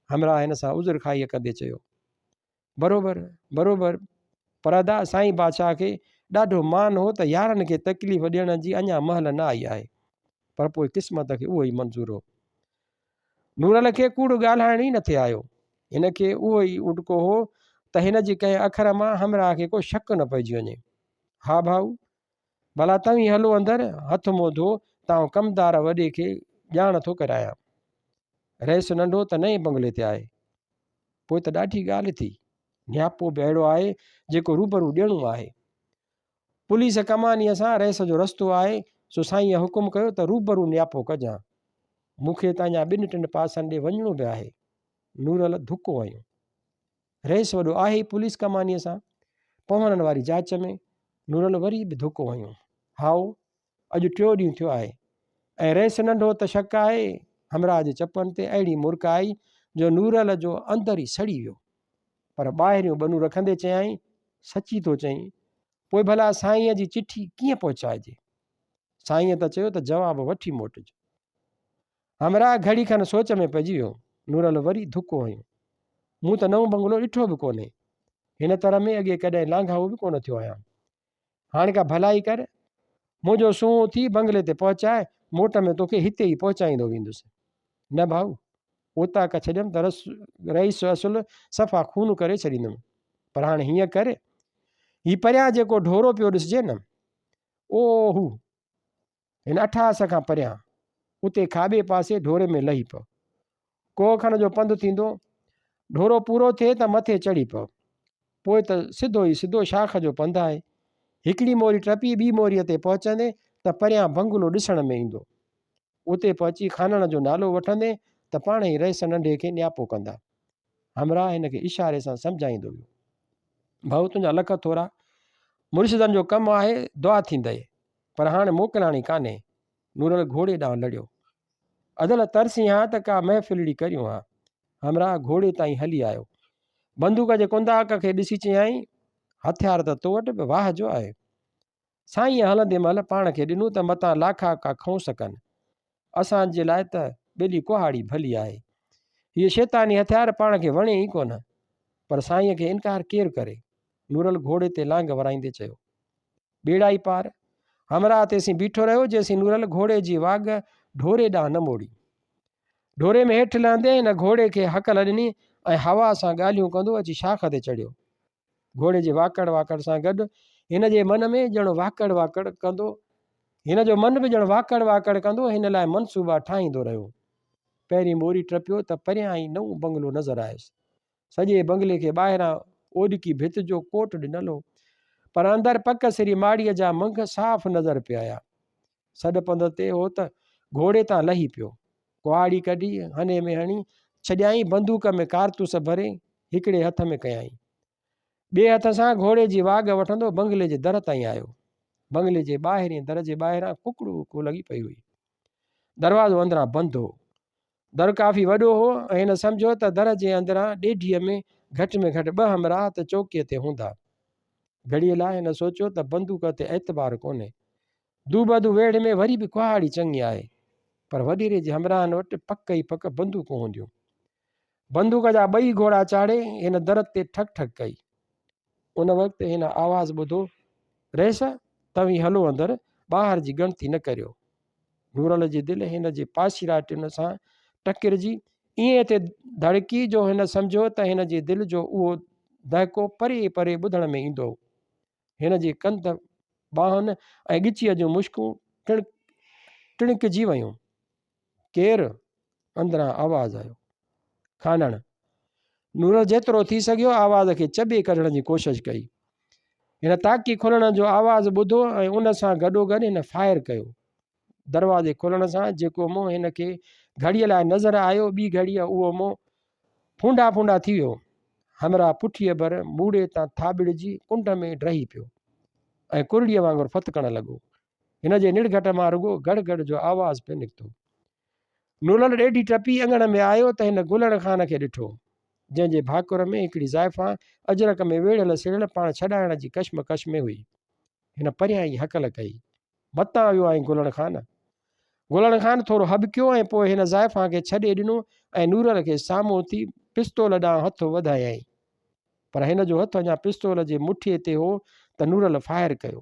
हमराह हिन सां उज़ुर खाईअ कंदे चयो, बराबरि बराबरि, पर अदा साईं बादशाह खे ॾाढो मान हो त यारनि खे तकलीफ़ ॾियण जी अञा महल न आई आहे, पर पोइ क़िस्मत खे उहो ई मंज़ूर हो। नूरल खे कूड़ ॻाल्हाइण ई न थे आयो। हिन खे उहो ई उॾको हो त हिन जी कंहिं अखर मां हमराह खे को शक न पइजी वञे। हा भाऊ, भला तव्हीं हलो अंदरि, हथ मुंहुं धो, तव्हां कमदार वॾे खे ॼाण थो करायां। रईस नंढो त नए बंगले ते आहे। पोइ त ॾाढी ॻाल्हि थी, न्यापो बि अहिड़ो आहे जेको रूबरू ॾियणो आहे। पुलिस कमानीअ सां रईस जो रस्तो आहे, सो साईं हुकुम कयो त रूबरू न्यापो कजां। मूंखे त अञा 2-3 पासनि ॾे वञिणो बि आहे। नूरल धुको हयूं। रईस वॾो आहे ई पुलिस कमानीअ सां, पवणनि वारी जांच में। नूरल वरी बि धुको हयूं। हाओ, अॼु 3 ॾींहुं थियो आहे ऐं रईस नंढो त शक आहे हमराह जे चपनि ते अहिड़ी मुर्क आई जो नूरल जो अंदरि ई सड़ी वियो। पर ॿाहिरियूं बनूं रखंदे चयाईं, सची थो चईं, पोइ भला साईंअ जी चिठी कीअं पहुचाइजे? साईंअ त चयो त जवाबु वठी मोटिजो। हमराह घड़ी खनि सोच में पइजी वियो। नूरल वरी धुको हयूं। मूं त नओं बंगलो ॾिठो बि कोन्हे, हिन तरह में अॻे कॾहिं लांघाओ बि कोन थियो आहियां। हाणे का भलाई कर, मुंहिंजो सूंहुं थी बंगले ते पहुचाए, मोट में तोखे हिते ई पहुचाईंदो वेंदुसि। न भाऊ, ओताक छॾियमि त रईस असुल सफ़ा खून करे छॾींदुमि। पर हाणे हीअं कर, हीउ परियां जेको ढोरो पियो ॾिसिजे न, ओहू हिन 88 खां परियां उते खाॿे पासे ढोरे में लही पियो। को खण जो पंधु थींदो, ढोरो पूरो थिए त मथे चढ़ी पियो, पोइ त सिधो ई सिधो शाख जो पंधु आहे। हिकिड़ी मोरी टपी ॿी मोरीअ ते पहुचंदे त परियां बंगलो ॾिसण में ईंदो। उते पहुची खानण जो नालो वठंदे त पाण ई रईस नंढे खे न्यापो कंदा। हमराह हिन खे इशारे सां सम्झाईंदो वियो। भाऊ तुंहिंजा लख थोरा, मुर्शिदनि जो कमु आहे, दुआ थींदई, पर हाणे मोकिलाणी कान्हे। नूरल घोड़े ॾांहुं लड़ियो। अदल तरसी हा त का महफ़िलड़ी करियूं हा। हमराह घोड़े ताईं हली आयो। बंदूक जे कुंदाक खे ॾिसी चयाईं, हथियार त तो वटि बि वाह जो आहे। साईं हलंदे महिल पाण खे ॾिनो त मतां लाखा का खऊं सकनि। असांजे लाइ त ॿेली कुहाड़ी भली आहे। हीअ शैतानी हथियार पाण खे वणे ई कोन, पर साईंअ खे इनकार केरु करे। नूरल घोड़े ते लांग वराईंदे चयो। ॿेड़ा ई पार। हमराह तेसीं बीठो रहियो जेसीं नूरल घोड़े जी वाग ढोरे ॾांहुं न मोड़ी। ढोरे में हेठि लहंदे हिन घोड़े खे हकल ॾिनी ऐं हवा सां ॻाल्हियूं कंदो अची शाख ते चढ़ियो। घोड़े जे वाकड़ वाकड़ सां गॾु हिन जे मन में ॼण वाकड़ वाकड़ कंदो, हिन जो मन बि ॼण वाकड़ वाकड़ कंदो हिन लाइ मनसूबा ठाहींदो रहियो। पहिरीं मोरी टपियो त परियां ई नओं बंगलो नज़र आयुसि। सॼे बंगले खे ॿाहिरां ओॾकी भित जो कोट ॾिनल हो, पर अंदरि पक सिरी माड़ीअ जा मंग साफ़ नज़र पिया आया। सॾ पंध ते हो त घोड़े तां लही पियो। कुहाड़ी कढी हने में हणी छॾियाई, बंदूक में कारतूस भरे हिकिड़े हथ में कयाई, ॿिए हथ सां घोड़े जी वाग वठंदो बंगले जे दर ताईं आयो। बंगले जे ॿाहिरीं दर जे ॿाहिरां कुकड़ू लॻी पई हुई। दरवाज़ो अंदरां बंदि हो। दर काफ़ी वॾो हो ऐं हिन सम्झो त दर जे अंदरां ॾेढीअ में घटि 2 हमराह त चौकीअ ते हूंदा। घड़ीअ लाइ हिन सोचियो त बंदूक ते एतबार कोन्हे। दूबदू वेड़ में वरी बि कुहाड़ी चङी आहे, पर वॾेरे जे हमराहनि वटि पक ई पक बंदूकूं हूंदियूं। बंदूक जा 2 घोड़ा चाढ़े हिन दर ते ठक ठक कई। उन वक़्तु हिन आवाज़ ॿुधो, रईस तव्हीं हलो अंदरि, ॿाहिरि जी ॻणती न करियो। नूरल जी दिलि हिन जे पाशीराटियुनि सां टकिरजी ईअं ते धड़की जो हिन सम्झो त हिन जी दिलि जो उहो दहको परे परे ॿुधण में ईंदो। हिन जे कंध ॿाहुनि ऐं ॻिचीअ जूं मुश्कूं टिणिकजी वियूं। केरु? अंदरां आवाज़ आयो, खानण। नूरल जेतिरो थी सघियो आवाज़ खे चॿे कढण जी कोशिशि कई। हिन ताकी खुलण जो आवाज़ ॿुधो ऐं उन सां गॾोगॾु हिन फायर कयो। दरवाज़े खुलण सां जेको मुंहुं हिन खे घड़ीअ लाइ नज़र आयो, ॿी घड़ीअ उहो मुंहुं फूंडा फूंडा थी वियो। हमरा पुठीअ भर मूड़े तां थाॿिड़िजी कुंड में ड्रही पियो ऐं कुरड़ीअ वांगुरु फतकण लॻो। हिन जे निर्घट मां रुॻो गड़ गड़ जो आवाज़ पियो निकितो। नूरल ॾेढी टपी अङण में आयो त हिन गुलड़ खान खे ॾिठो, जंहिंजे भाकुर में हिकिड़ी ज़ाइफ़ा अजरक में वेड़ियल सेड़ियल पाण छॾाइण जी कशमकश में हुई। हिन परियां ई हकल कई, मतां वियो आई गुलड़ खान। गुलड़ खान थोरो हबकियो ऐं पोइ हिन ज़ाइफ़ा खे छॾे ॾिनो ऐं नूरल खे साम्हूं थी पिस्तौल ॾांहुं हथु वधायई। पर हिन जो हथु अञा पिस्तौल जे मुठीअ ते हो त नूरल फायर कयो।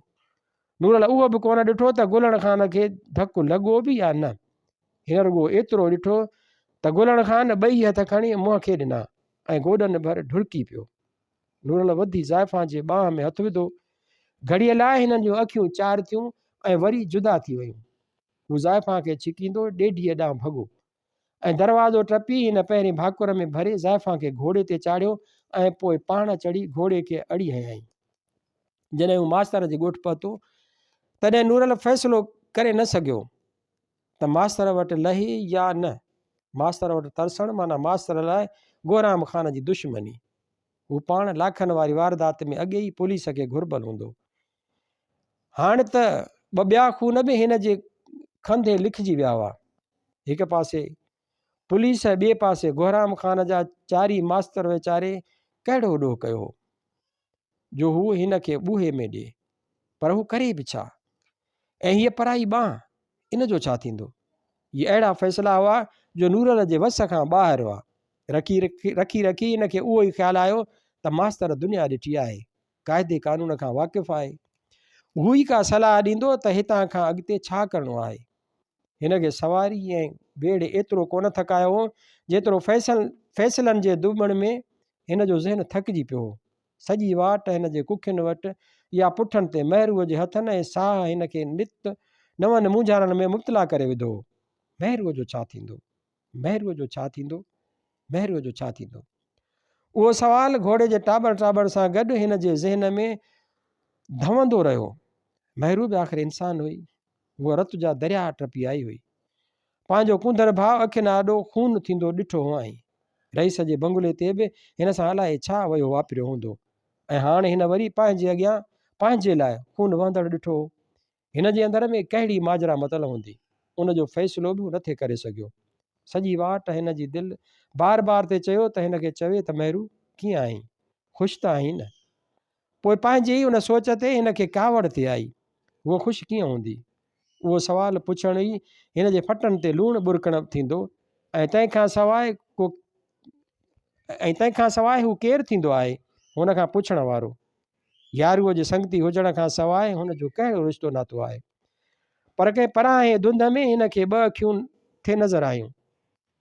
नूरल उहो बि कोन ॾिठो त गुलड़ खान खे धकु लॻो बि या न। हिन रुॻो एतिरो ॾिठो त गुलड़ खान ॿई हथ खणी मुंहं खे ॾिना ऐं गोॾनि भर ढुड़की पियो। नूरल वधी ज़ाइफ़ा जे ॿांह में हथु विधो। घड़ीअ लाइ हिननि जूं अखियूं चार थियूं ऐं वरी जुदा थी वियूं। हू ज़ाइफ़ा खे छिकींदो ॾेढीअ ॾांहुं भॻो ऐं दरवाज़ो टपी हिन पहिरीं भाकुर में भरे ज़ाइफ़ा खे घोड़े ते चाढ़ियो ऐं पोइ पाण चढ़ी घोड़े खे अड़ी हयईं। जॾहिं हू मास्तर जे ॻोठु पहुतो तॾहिं नूरल फ़ैसिलो करे न सघियो त मास्तर वटि लहे या न। मास्तर वटि तरसण माना मास्तर लाइ गोराम ख़ान जी दुश्मनी। हू पाण लाखनि वारी वारदात में अॻे ई पुलिस खे घुरबल हूंदो। हाणे त ॿिया खून बि हिन जे खंधे लिखिजी विया हुआ। हिकु पासे पुलिस ऐं ॿिए पासे गोराम ख़ान जा चारी मास्तर वीचारे कहिड़ो ॾोह कयो हो जो हू हिन खे ॿूहे में ॾिए, पर हू करे बि छा? ऐं हीअ पराई ॿांह, इन जो छा थींदो? ये अहिड़ा फ़ैसिला हुआ जो नूरल जे वस खां ॿाहिरि हुआ। रखी रखी हिन खे उहो ई ख़्यालु आयो त मास्तर दुनिया ॾिठी आहे, क़ाइदे क़ानून खां वाक़िफ़ु आहे, हू ई का सलाह ॾींदो त हितां खां अॻिते छा करिणो आहे। हिन खे सवारी ऐं बेड़े एतिरो कोन थकायो हो जेतिरो फ़ैसिलनि जे दुबण में हिन जो ज़हन थकिजी पियो हो। सॼी वाट हिन जे कुखियुनि वटि या पुठनि ते महरूअ जे हथनि ऐं साह हिन खे नित नवनि मुंझारनि में मुब्तला करे विधो। महरूअ जो छा थींदो? महरूअ जो छा थींदो? महरूअ जो छा थींदो? उहो सवाल घोड़े जे टाॿड़ टाॿड़ सां गॾु हिन जे ज़हन में धवंदो रहियो। महरू बि आख़िर इंसान हुई। उहा रत जा दरिया टपी आई हुई। पंहिंजो कुंदर भाउ अखियुनि आॾो खून थींदो ॾिठो हुआईं। रईस जे बंगले ते बि हिन सां अलाए छा वियो वापिरियो हूंदो ऐं हाणे हिन वरी पंहिंजे अॻियां पंहिंजे लाइ खून वहंदड़ ॾिठो। हिन जे अंदर में कहिड़ी माजरा मतल हूंदी, उन जो फ़ैसिलो बि नथे करे सघियो। सॼी वाट हिन जी दिलि बार बार ते चयो त हिन खे चवे त महरू कीअं आहीं, ख़ुशि त आहीं न? पोइ पंहिंजे ई उन सोच ते हिन खे कावड़ ते आई, उहो ख़ुशि कीअं हूंदी? उहो सुवालु पुछण ई हिन जे फटनि ते लूणु बुरकण थींदो ऐं तंहिंखां सवाइ हू केरु थींदो आहे हुन खां पुछण वारो? यारूअ जे संगती हुजण खां सवाइ हुन जो कहिड़ो रिश्तो नातो आहे? पर कंहिं परांहे धुंध में हिन खे ॿ अखियूं थे नज़र आयूं,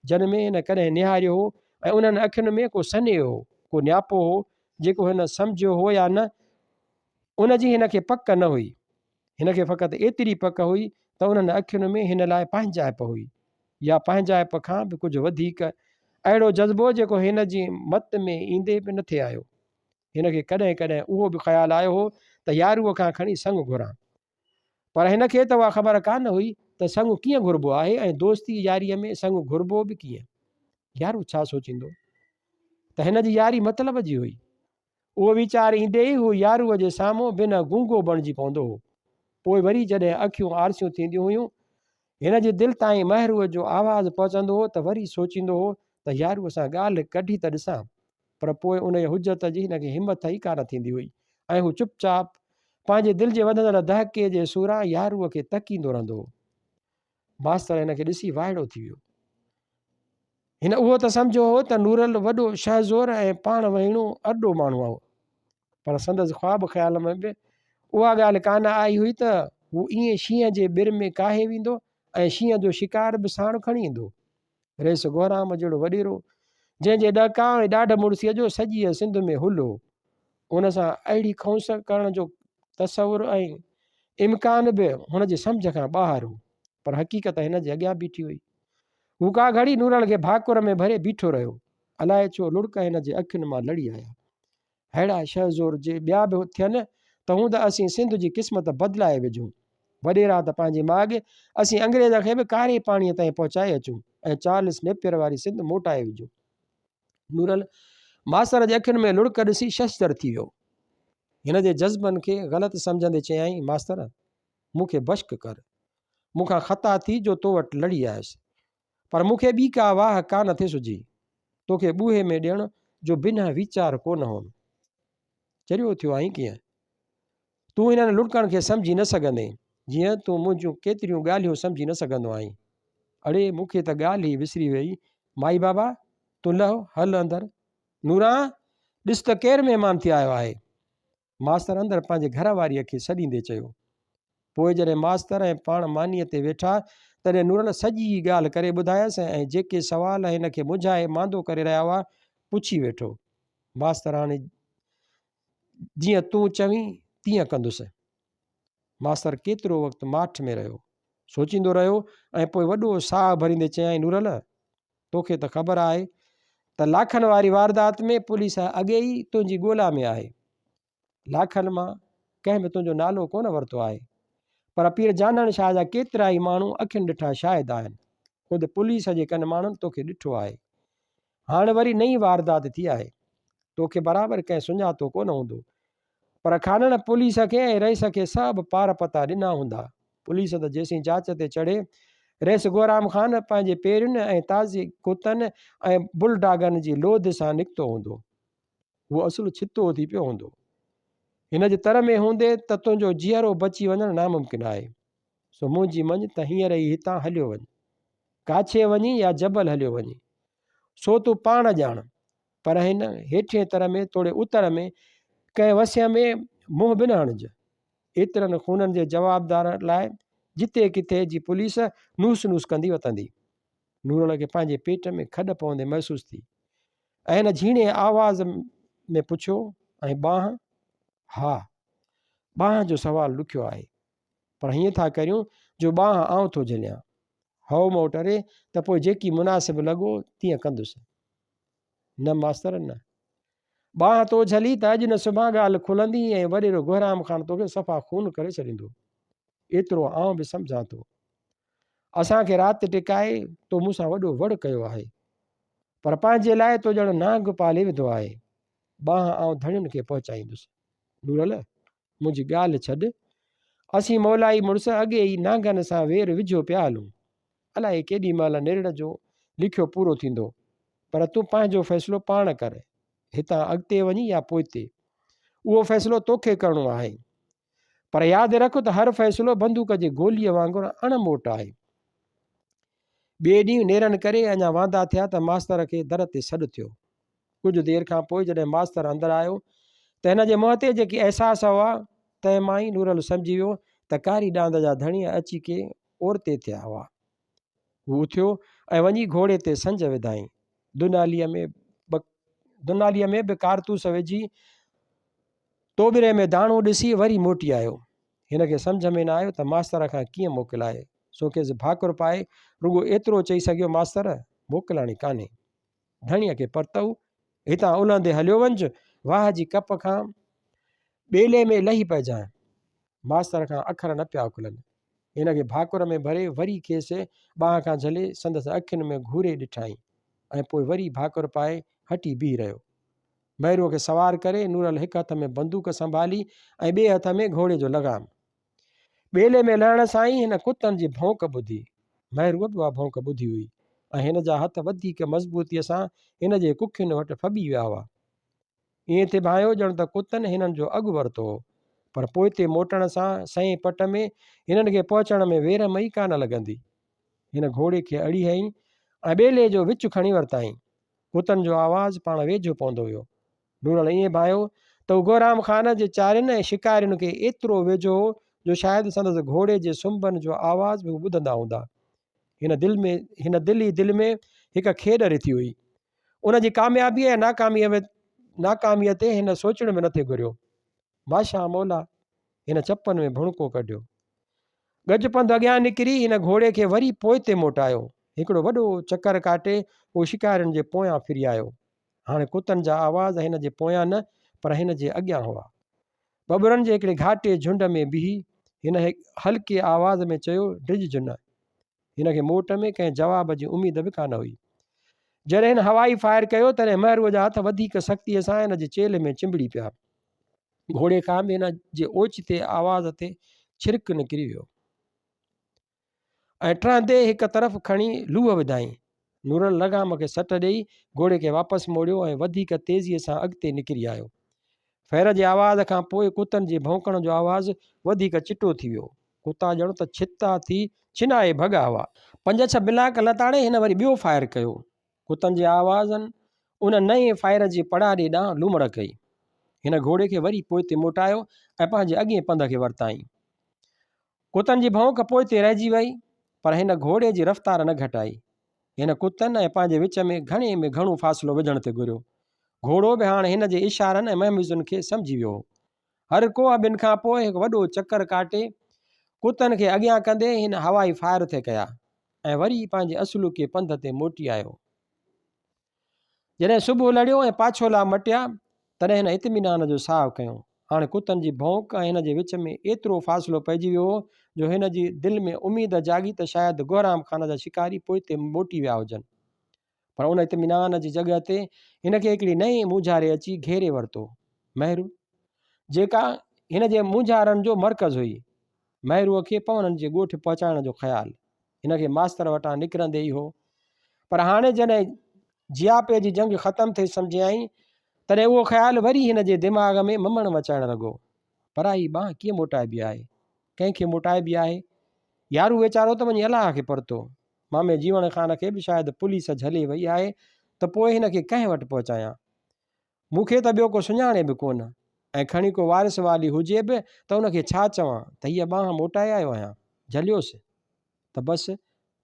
जिन में हिन कॾहिं निहारियो हो ऐं उन्हनि अखियुनि में को सन्हेहो हो, को न्यापो हो जेको हिन सम्झियो हो या न, उन जी हिन खे पक न हुई। हिन खे फ़क़ति एतिरी पक हुई त उन्हनि अखियुनि में हिन लाइ पंहिंजाइप हुई, या पंहिंजाइप खां बि कुझु वधीक अहिड़ो जज़्बो जेको हिन जी मत में ईंदे बि न थे आयो। हिन खे कॾहिं कॾहिं उहो बि ख़्यालु आयो हो त यारूअ खां खणी संग घुरां, पर हिन खे त उहा ख़बर कान हुई त संग कीअं घुरिबो आहे ऐं दोस्ती यारीअ में संग घुरिबो बि कीअं। यारू छा सोचींदो त हिन जी यारी मतिलब जी हुई। उहो वीचार ईंदे ई हू यारूअ जे साम्हूं बिना गूंगो बणिजी पवंदो हो। पोइ वरी जॾहिं अखियूं आरसियूं थींदियूं हुयूं, हिन जी दिलि ताईं महरूअ जो आवाज़ु पहुचंदो हो त वरी सोचींदो हो त यारूअ सां ॻाल्हि कढी त ॾिसां, पर पोइ उन हुजत जी हिन खे हिमत ई कान थींदी हुई ऐं हू चुपचाप पंहिंजे दिलि जे वधंदड़ दहके जे सूरां यारूअ खे तकींदो रहंदो हो। मास्तर हिन खे ॾिसी वाइड़ो थी वियो। हिन उहो त सम्झो हो त नूरल वॾो शहज़ोर ऐं पाण वहीणो अॾो माण्हू हो, पर संदसि ख़्वाब ख़्याल में बि उहा ॻाल्हि कान आई हुई त हू ईअं शींहं जे बिर में काहे वेंदो ऐं शींहं जो शिकार बि साण खणी ईंदो। रेस गोराम जहिड़ो वॾेरो जंहिंजे ॾका ऐं ॾाढ मुड़सीअ जो सॼी सिंध में हुल हो, उन सां अहिड़ी खौंस करण जो तसवुरु ऐं इम्कान बि हुन जे सम्झ खां ॿाहिरि हो। पर हक़ीक़त हिन जे अॻियां बीठी हुई। हू का घड़ी नूरल खे भाकुर में भरे बीठो रहियो। अलाए छो लुड़क हिन जे अखियुनि मां लड़ी आया। अहिड़ा शहज़ोर जे ॿिया बि थियनि त हूं त असीं सिंध जी क़िस्मत बदिलाए विझूं। वॾेरा त पंहिंजी माॻ असीं अंग्रेज़ खे बि कारे पाणीअ ताईं पहुचाए अचूं ऐं चार्ल्स नेपियर वारी सिंध मोटाए विझूं। नूरल मास्तर जे अखियुनि में लुड़क ॾिसी शशदर थी वियो। हिन जे जज़्बनि खे ग़लति सम्झंदे चयाईं, मास्तर मूंखे बश्क कर, मूंखां ख़ता थी जो तो वटि लड़ी आयुसि, पर मूंखे ॿी का वाह कान थे सुझी तोखे ॿूहे में ॾियण जो बिना वीचार कोन हो। चरियो थियो आहीं कीअं? तूं हिननि लुड़कनि खे सम्झी न सघंदे जीअं तूं मुंहिंजूं केतिरियूं ॻाल्हियूं सम्झी न सघंदो आहीं। अड़े मूंखे त ॻाल्हि ई विसरी वई। माई बाबा तूं लहो हल अंदरि। नूरां ॾिस त केरु महिमान थी आयो आहे। मास्तर अंदरि पंहिंजे घर वारीअ खे सॾींदे चयो। पोइ जॾहिं मास्तर ऐं पाण मानीअ ते वेठा तॾहिं नूरल सॼी ॻाल्हि करे ॿुधायसि ऐं जेके सवाल हिन खे मुंझाए मांदो करे रहिया हुआ पुछी वेठो। मास्तर हाणे जीअं तूं चवीं तीअं कंदुसि। मास्तर केतिरो वक़्तु माठ में रहियो, सोचींदो रहियो ऐं पोइ वॾो साहु भरींदे चयाईं, नूरल तोखे त ख़बर आहे त लाखनि वारी वारदात में पुलिस अॻे ई तुंहिंजी ॻोल्हा में आहे। लाखनि मां कंहिं बि तुंहिंजो नालो कोन वरितो आहे, पर पीर जानण शाह जा केतिरा ई माण्हू अखियुनि ॾिठा शाहिद आहिनि। ख़ुदि पुलिस जे कनि माण्हुनि तोखे ॾिठो आहे। हाणे वरी नई वारदात थी आहे, तोखे बराबरि कंहिं सुञातो कोन हूंदो, पर खानण पुलिस खे ऐं रईस खे सभु पार पता ॾिना हूंदा। पुलिस त जेसीं जांच ते चढ़े रईस गोराम ख़ान पंहिंजे पेरियुनि ऐं ताज़ी कुतनि ऐं बुलडागनि जी लोध सां निकितो हूंदो। उहो असुलु छितो थी पियो हूंदो। हिन जे तर में हूंदे त तुंहिंजो जीअरो बची वञणु नामुमकिन आहे। सो मुंहिंजी मञ त हींअर ई हितां हलियो वञ, काछे वञी या जबल हलियो वञी, सो तूं पाण ॼाण। पर हिन हेठिएं तर में तोड़े उतर में कंहिं वसिया में मुंहुं बि न हणिज। एतिरनि खूननि जे जवाबदार लाइ जिते किथे जी पुलिस नूस नूस कंदी वतंदी। नूरल खे पंहिंजे पेट में खॾ पवंदे महसूस थी ऐं हिन झीणे आवाज़ में पुछियो, ऐं बांह? हा, बांह जो सवालु ॾुखियो आहे, पर हीअं था करियूं जो बांह आउं थो झलियां। हओ मोटरे त पोइ जेकी मुनासिब लॻो तीअं कंदुसि। न मास्तर न, बांह तो झली त अॼु न सुभां ॻाल्हि खुलंदी ऐं वॾेरो गोराम ख़ान तोखे सफ़ा खून करे छॾींदो। एतिरो आउं बि सम्झां थो। असांखे राति टिकाए तो मूंसां वॾो वड़ कयो आहे, पर पंहिंजे लाइ तो ॼण नांग पाले विधो आहे। बांह आउं धणियुनि खे पहुचाईंदुसि। नूरल मुंहिंजी ॻाल्हि छॾ, असीं मौलाई मुड़ुस अॻे ई नांगनि सां वेर विझो पिया हलूं। अलाए केॾी महिल निरण जो लिखियो पूरो थींदो, पर तूं पंहिंजो फ़ैसिलो पाण कर, हितां अॻिते वञी या पोइते, उहो फ़ैसिलो तोखे करिणो आहे। पर यादि रख त हर फ़ैसिलो बंदूक जे गोलीअ वांगुरु अणमोट आहे। ॿिए ॾींहुं नेरनि करे अञा वांदा थिया त मास्तर खे दर ते सॾु थियो। कुझु देरि खां पोइ जॾहिं मास्तर अंदरि आयो त हिन जे मुंहं ते जेकी अहसास हुआ तंहिं मां ई नूरल सम्झी वियो त कारी ॾांद जा धणीअ अची के ओरते थिया हुआ। हू उथियो ऐं वञी घोड़े ते संज विधाईं। दुनालीअ में बि कारतूस विझी तोबरे में दाणो ॾिसी वरी मोटी आयो। हिन खे सम्झ में न आयो त मास्तर खां कीअं मोकिलाए। सो खेसि भाकुर पाए रुगो एतिरो चई सघियो, मास्तर मोकिलाणी कान्हे, धणीअ खे परतऊ, हितां उलंदे हलियो वञिज, वाह जी कप खां ॿेले में लही पइजांइ। मास्तर खां अखर न पिया खुलनि। हिन खे भाकुर में भरे वरी खेसि बांह खां झले संदसि अखियुनि में घूरे ॾिठाई ऐं पोइ वरी भाकुर पाए हटी बीह रहियो। महिरूअ खे सवार करे नूरल हिकु हथ में बंदूक संभाली ऐं ॿिए हथ में घोड़े जो लगाम। ॿेले में लहण सां ई हिन कुतनि जी भौंक ॿुधी। महिरूअ बि उहा भौंक ॿुधी हुई ऐं हिन जा हथ वधीक मज़बूतीअ सां हिन जे कुखियुनि वटि फॿी विया हुआ। ईअं थिए भायो ॼण त कुतनि हिननि जो अॻु वरितो हो, पर पोइ ते मोटण सां सही पट में हिननि खे पहुचण में वेर मई कान लॻंदी। हिन घोड़े खे अड़ी हईं ऐं ॿेले जो विच खणी वरिताईं। कुतनि जो आवाज़ु पाण वेझो पवंदो हुयो। नूरल ईअं भायो त हू गोराम ख़ान जे चारियुनि ऐं शिकारियुनि खे एतिरो वेझो हो जो शायदि संदसि घोड़े जे सुंभनि जो आवाज़ बि ॿुधंदा हूंदा। हिन दिलि ई दिलि में हिकु खेॾ रिथी हुई। उन जी कामयाबी ऐं नाकामीअ ते हिन सोचण में न थे घुरियो। माशा मौला, हिन चपनि में भुणको कढियो। गज पंधु अॻियां निकिरी हिन घोड़े खे वरी पोइ ते मोटायो। हिकिड़ो वॾो चकर काटे उहो शिकारियुनि जे पोयां फिरी आयो। हाणे कुतनि जा आवाज़ हिन जे पोयां न पर हिन जे अॻियां हुआ। बबरनि जे हिकिड़े घाटे झुंड में बीही हिन हल्के आवाज़ में चयो, डिॼ न। हिन खे मोट में कंहिं जवाब जी उमेद बि कान हुई। जॾहिं हिन हवाई फायर कयो तॾहिं महरूअ जा हथ वधीक सख़्तीअ सां हिन जे चेले में चिंबड़ी पिया। घोड़े खां बि हिन जे ओचिते आवाज़ ते छिरिक निकिरी वियो ऐं टहंदे हिक तरफ़ खणी लूह विधाई। नुरल लगाम खे सट ॾेई घोड़े खे वापसि मोड़ियो ऐं वधीक तेज़ीअ सां अॻिते निकिरी आयो। फैर जे आवाज़ खां पोइ कुतनि जे भौंकण जो आवाज़ वधीक चिटो थी वियो। कुता ॼण त छिता थी छिनाए भॻा हुआ। 5-6 बिलाक लताड़े हिन वरी ॿियो फायर कयो। कुतनि जे आवाज़नि उन नए फायर जे पड़ाड़े ॾांहुं लूमड़ कई। हिन घोड़े खे वरी पोइ ते मोटायो ऐं पंहिंजे अॻे पंध खे वरिताई। कुतनि जी भौंक पोइ ते रहिजी वई पर हिन घोड़े जी रफ़्तार न घटाई। हिन कुतनि ऐं पंहिंजे विच में घणे में घणो फ़ासिलो विझण ते घुरियो। घोड़ो बि हाणे हिन जे इशारनि ऐं महमिज़ुनि खे सम्झी वियो। हर को ॿिनि खां पोइ हिकु वॾो चकर काटे कुतनि खे अॻियां कंदे हिन हवाई फायर ते कया ऐं वरी पंहिंजे असुलुके पंध ते मोटी आयो। जॾहिं सुबुह लड़ियो ऐं पाछोला मटिया तॾहिं हिन इत्मीनान जो साहु कयो। हाणे कुतनि जी भौंक ऐं हिन जे विच में एतिरो फ़ासिलो पइजी वियो हो जो हिन जी दिलि में उमेद जागी त शायदि गौराम खान जा शिकारी पोइ ते मोटी विया हुजनि। पर उन इत्मीनान जी जॻह ते हिन खे हिकिड़ी नई मूंझारे अची घेरे वरितो। महरू जेका हिन जे मूंझारनि जो मर्कज़ हुई। महरूअ खे पवननि जे ॻोठ पहुचाइण जो ख़्यालु हिन खे मास्तर वटां निकिरंदे ई हो। पर हाणे जॾहिं जियापे जी जंग ख़तमु थिए सम्झी आई तॾहिं उहो ख़्यालु वरी हिन जे दिमाग़ में ममण मचाइण लॻो। पराई बांह कीअं मोटाइबी आहे, कंहिंखे मोटाइबी आहे? यारू वीचारो त वञी अलाह खे परतो। मामे जीवण ख़ान खे बि शायदि पुलिस झले वई आहे त पोइ हिन खे कंहिं वटि पहुचायां? मूंखे त ॿियो को सुञाणे बि कोन ऐं खणी को वारिस वाली हुजे बि त उनखे छा चवां त हीअ बांह मोटाए आयो आहियां, झलियोसि त बसि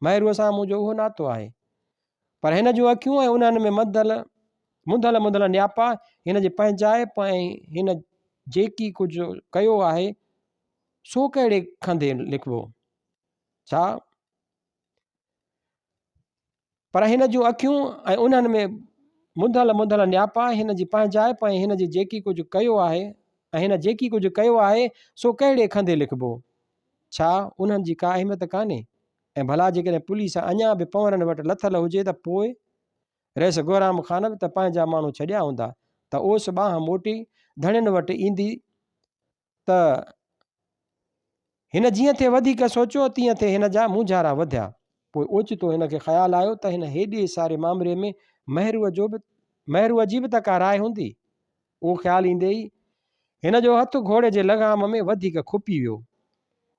महरूअ सां मुंहिंजो उहो नातो आहे। पर हिन जूं अखियूं ऐं उन्हनि में मुंधल मुंधल न्यापा हिन जे पंहिंजाइप ऐं हिन जेकी कुझु कयो आहे सो कहिड़े खंधे लिखिबो छा? पर हिन जूं अखियूं ऐं उन्हनि में मुंधल मुंधल न्यापा हिन जी पंहिंजाइप ऐं हिन जी जेकी कुझु कयो आहे ऐं हिन जेकी कुझु कयो आहे सो कहिड़े खंधे लिखिबो? छा उन्हनि जी का अहमियत कान्हे? ऐं भला जेकॾहिं पुलिस अञा बि पवननि वटि लथल हुजे त पोइ रहिस गौराम खान बि त पंहिंजा माण्हू छॾिया हूंदा त ओस बांह मोटी धणियुनि वटि ईंदी त हिन जीअं थिए वधीक सोचियो तीअं थिए हिन जा मूंझारा वधिया। पोइ ओचितो हिन खे ख़्यालु आयो त हिन हेॾे सारे मामले में महरूअ जी बि त का राय हूंदी। उहो ख़्यालु ईंदे ई हिन जो हथु घोड़े जे लगाम में वधीक खुपी वियो।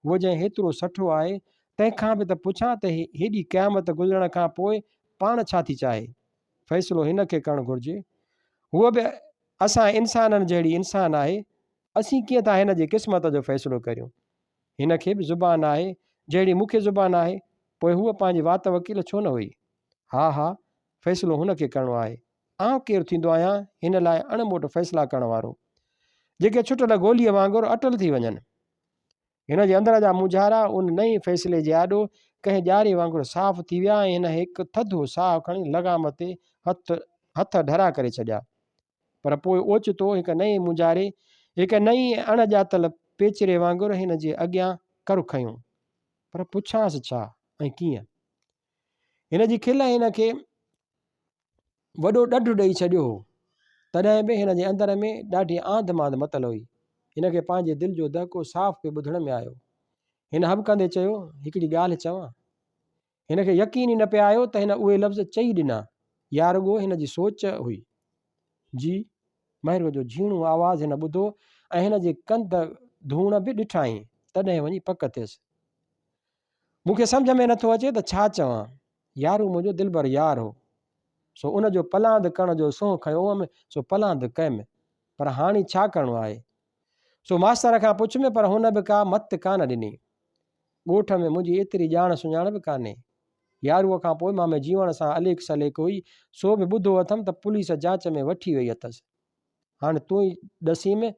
उहो जंहिं हेतिरो सठो आहे तंहिंखां बि त पुछां त हेॾी क़यामत गुज़रण खां पोइ पाण छा थी चाहे? फ़ैसिलो हिन खे करणु घुरिजे। हूअ बि असां इंसाननि जहिड़ी इंसान आहे। असीं कीअं था हिन जी क़िस्मत जो फ़ैसिलो करियूं? हिन खे बि ज़ुबान आहे जहिड़ी मूंखे ज़ुबान आहे। पोइ हूअ पंहिंजी वात वकील छो न हुई? हा फ़ैसिलो हुन खे करिणो आहे। आउं केरु थींदो आहियां हिन लाइ अणमोट फ़ैसिला करण वारो जेके छुटल गोलीअ वांगुरु अटल थी वञनि। हिन जे अंदर जा मुझारा उन नई फ़ैसिले जे आॾो कंहिं ॼारे वांगुरु साफ़ थी विया ऐं हिन हिकु थधो साहु खणी लगाम ते हथ ढरा करे छॾिया। पर पोइ ओचितो हिकु नए मुझारे हिकु नई अणॼातल पेचरे वांगुरु हिन जे अॻियां कर खयूं। पर पुछांसि छा ऐं कीअं? हिन जी खिल हिन खे वॾो ॾढु ॾेई छॾियो हो। तॾहिं बि हिन जे अंदर में ॾाढी आंध मांध मतल हुई। हिन खे पंहिंजे दिलि जो दहको साफ़ पे ॿुधण में आयो। हिन हबकंदे चयो, हिकिड़ी ॻाल्हि चवां? हिन खे यकीन ई न पिया आयो त हिन उहे लफ़्ज़ चई ॾिना या रुॻो हिन जी सोच हुई। जी महरूअ जो झीणो आवाज़ हिन ॿुधो ऐं हिन जे कंध धूण बि ॾिठाई। तॾहिं वञी पक थियसि। मूंखे सम्झ में नथो अचे त छा चवां। यारू मुंहिंजो दिलबर यार हो, सो उन जो पलांद करण जो सोह खयो हुअमि सो पलांद कयमि। पर हाणे छा करिणो आहे? सो मास्तर खां पुछियुमि पर हुन बि का मत कान ॾिनी। ॻोठ में मुंहिंजी एतिरी ॼाण सुञाण बि कान्हे। यारूअ खां पोइ मां जीवण सां अलेख सलेख हुई सो बि ॿुधो अथमि त पुलिस जांच में वठी वई अथसि। हाणे तूं ई ॾसीं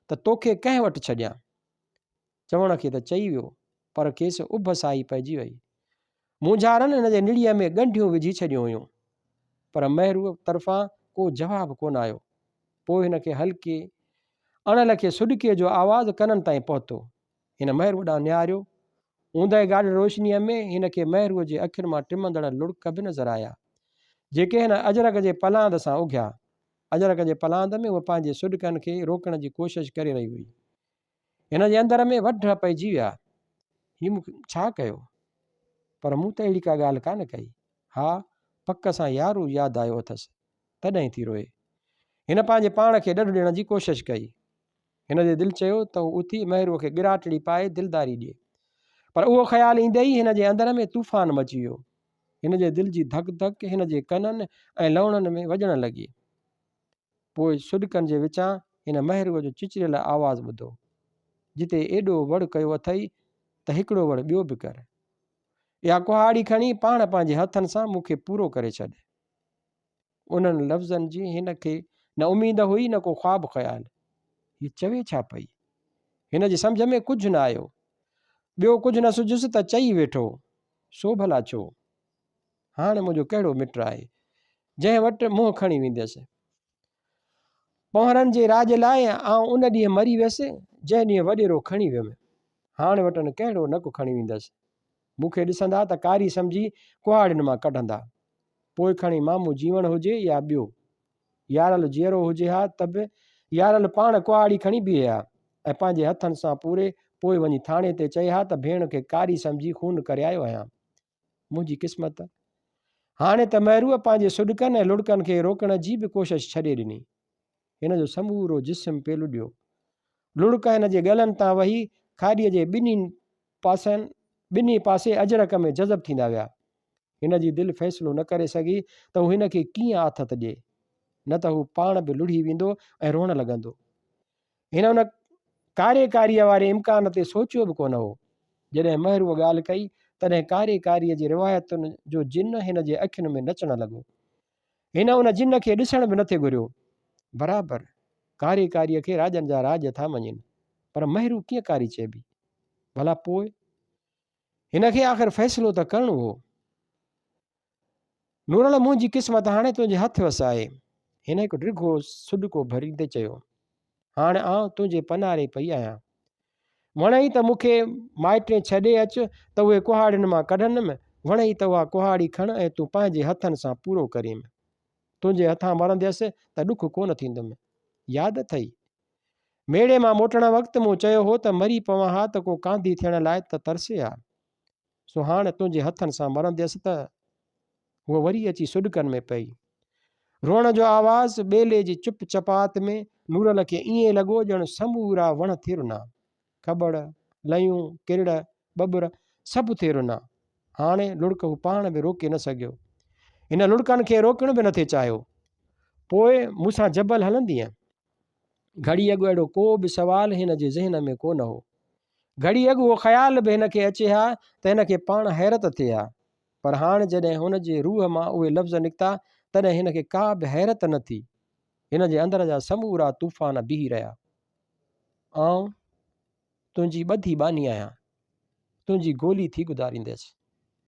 त तोखे कंहिं वटि छॾियां? चवण खे त चई वियो पर खेसि उभ साई पइजी वई। मुंझारनि हिन जे निड़ीअ में ॻंढियूं विझी छॾियूं हुयूं, पर महरूअ तरफ़ां को जवाबु कोन आयो। पोइ हिन खे हल्के अणलखे सुॾिके जो आवाज़ कननि ताईं पहुतो। हिन महरूअ ॾांहुं निहारियो। ऊंदहि ॻाढ़ रोशनीअ में हिन खे महरूअ जे अखियुनि मां टिमंदड़ लुड़क बि नज़र आया, जेके हिन अजरक जे पलांद सां उघिया। अजरक जे पलांद में उहा पंहिंजे सुॾकनि खे रोकण जी कोशिशि करे रही हुई। हिन जे अंदर में वढ पइजी विया। हीउ मूंखे छा कयो? पर मूं त अहिड़ी का ॻाल्हि कान कई। हा, पक सां यारो यादि आयो अथसि, तॾहिं थी रोए। हिन पंहिंजे पाण खे ॾढ ॾियण जी कोशिशि कई। हिन जे दिलि चयो त हू उथी महरूअ खे गिराटड़ी पाए दिलदारी ॾिए, पर उहो ख़्यालु ईंदे ई हिन जे अंदर में तूफ़ान मची वियो। हिन जे दिलि जी धक धक हिन जे कननि ऐं लवणनि में वॼण लॻी। पोइ सुॾकनि जे विचां हिन महरूअ जो चिचरियल आवाज़ ॿुधो, जिते एॾो वड़ कयो अथई त हिकिड़ो वड़ ॿियो बि कर। इहा कुहाड़ी खणी पाण पंहिंजे हथनि सां मूंखे पूरो करे छॾ। उन्हनि लफ़्ज़नि जी हिन खे न उमेद हुई, न को ख़्वाबु ख़्यालु। हीअ चवे छा पई? हिन जी सम्झ में कुझु न आयो। ॿियो कुझु न सुझुसि त चई वेठो, सो भला छो? हाणे मुंहिंजो कहिड़ो मिटु आहे जंहिं वटि मुंहुं खणी वेंदसि? पहुरनि जे राज लाइ आउं उन ॾींहुं मरी वियसि जंहिं ॾींहुं वॾेरो खणी वियुमि। हाणे वटि कहिड़ो नकु खणी वेंदसि? मूंखे ॾिसंदा त कारी सम्झी कुहाड़ियुनि मां कढंदा। पोइ खणी मामूं जीवण हुजे या ॿियो, यारल जीअरो हुजे हा त बि यारल पाण कुहाड़ी खणी बीहे हा ऐं पंहिंजे हथनि सां पूरे पोइ वञी थाणे ते चए हा त भेण खे कारी सम्झी खून करे आयो आहियां। मुंहिंजी क़िस्मत। हाणे त महरूअ पंहिंजे सुॾकनि ऐं लुड़कनि खे रोकण जी बि कोशिशि छॾे ॾिनी। हिन जो समूरो जिस्म पेलु ॾियो। लुड़क हिन जे गलनि तां वही खाड़ीअ जे ॿिन्ही पासे अजरक में जज़ब थींदा विया। हिन जी दिलि फ़ैसिलो न करे सघी त हू हिन खे कीअं आथत ॾिए, न त हू पाण बि लुढ़ी वेंदो ऐं रोअण लॻंदो। हिन उन कारे कारीअ वारे इम्कान ते सोचियो बि कोन हो। जॾहिं महरूअ ॻाल्हि कई तॾहिं कारे कारीअ जी रिवायतुनि जो जिन हिन जे अखियुनि में नचण लॻो। हिन उन जिन खे ॾिसण बि न थे घुरियो। बराबरि कारी कारीअ खे राजनि जा राज था मञनि, पर महरू कीअं कारी चइबी? भला पोइ हिन खे आख़िर फ़ैसिलो त करिणो हो। नूरल, मुंहिंजी क़िस्मत हाणे तुंहिंजे हथ वसि आहे। हिन हिकु डिघो सुॾको भरींदे चयो, हाणे आउं तुंहिंजे पनारे पई आहियां। वणई त मूंखे माइटे छॾे अचु त उहे कुहाड़ियुनि मां कढंदुमि, वणई त उहा कुहाड़ी खण ऐं तूं पंहिंजे हथनि सां पूरो करीमि। तुंहिंजे हथां मरंदसि त ॾुख कोन थींदुमि। यादि अथई मेड़े मां मोटण वक़्तु मूं चयो हो त मरी पवां हा त को कांधी थियण लाइ त तरसे हा। सो हाणे तुंहिंजे हथनि सां मरंदसि त उहा वरी अची सुॾकनि में पई। रोअण जो आवाज़ ॿेले जी चुप चपात में नूरल खे ईअं लॻो ॼण समूरा वण थिए रुना। खॿड़, लयूं, किरड़, बबुर सभु थिए रुना। हाणे लुड़क हू पाण बि रोके न सघियो। हिन लुड़कनि खे रोकण बि न थे चाहियो। पोइ मूंसां जबल हलंदीअ? घड़ी अॻु अहिड़ो को बि सुवालु हिन जे ज़हन में कोन हो। घड़ी अॻु उहो ख़्यालु बि हिन खे अचे हा त हिन खे पाण हैरत थिए हा, पर हाणे जॾहिं हुन जे रूह मां उहे लफ़्ज़ निकिता तॾहिं हिन खे का बि हैरत न थी। हिन जे अंदर जा समूरा तूफ़ान बीही रहिया। आउं तुंहिंजी ॿधी बानी आहियां, तुंहिंजी गोली थी गुज़ारींदसि।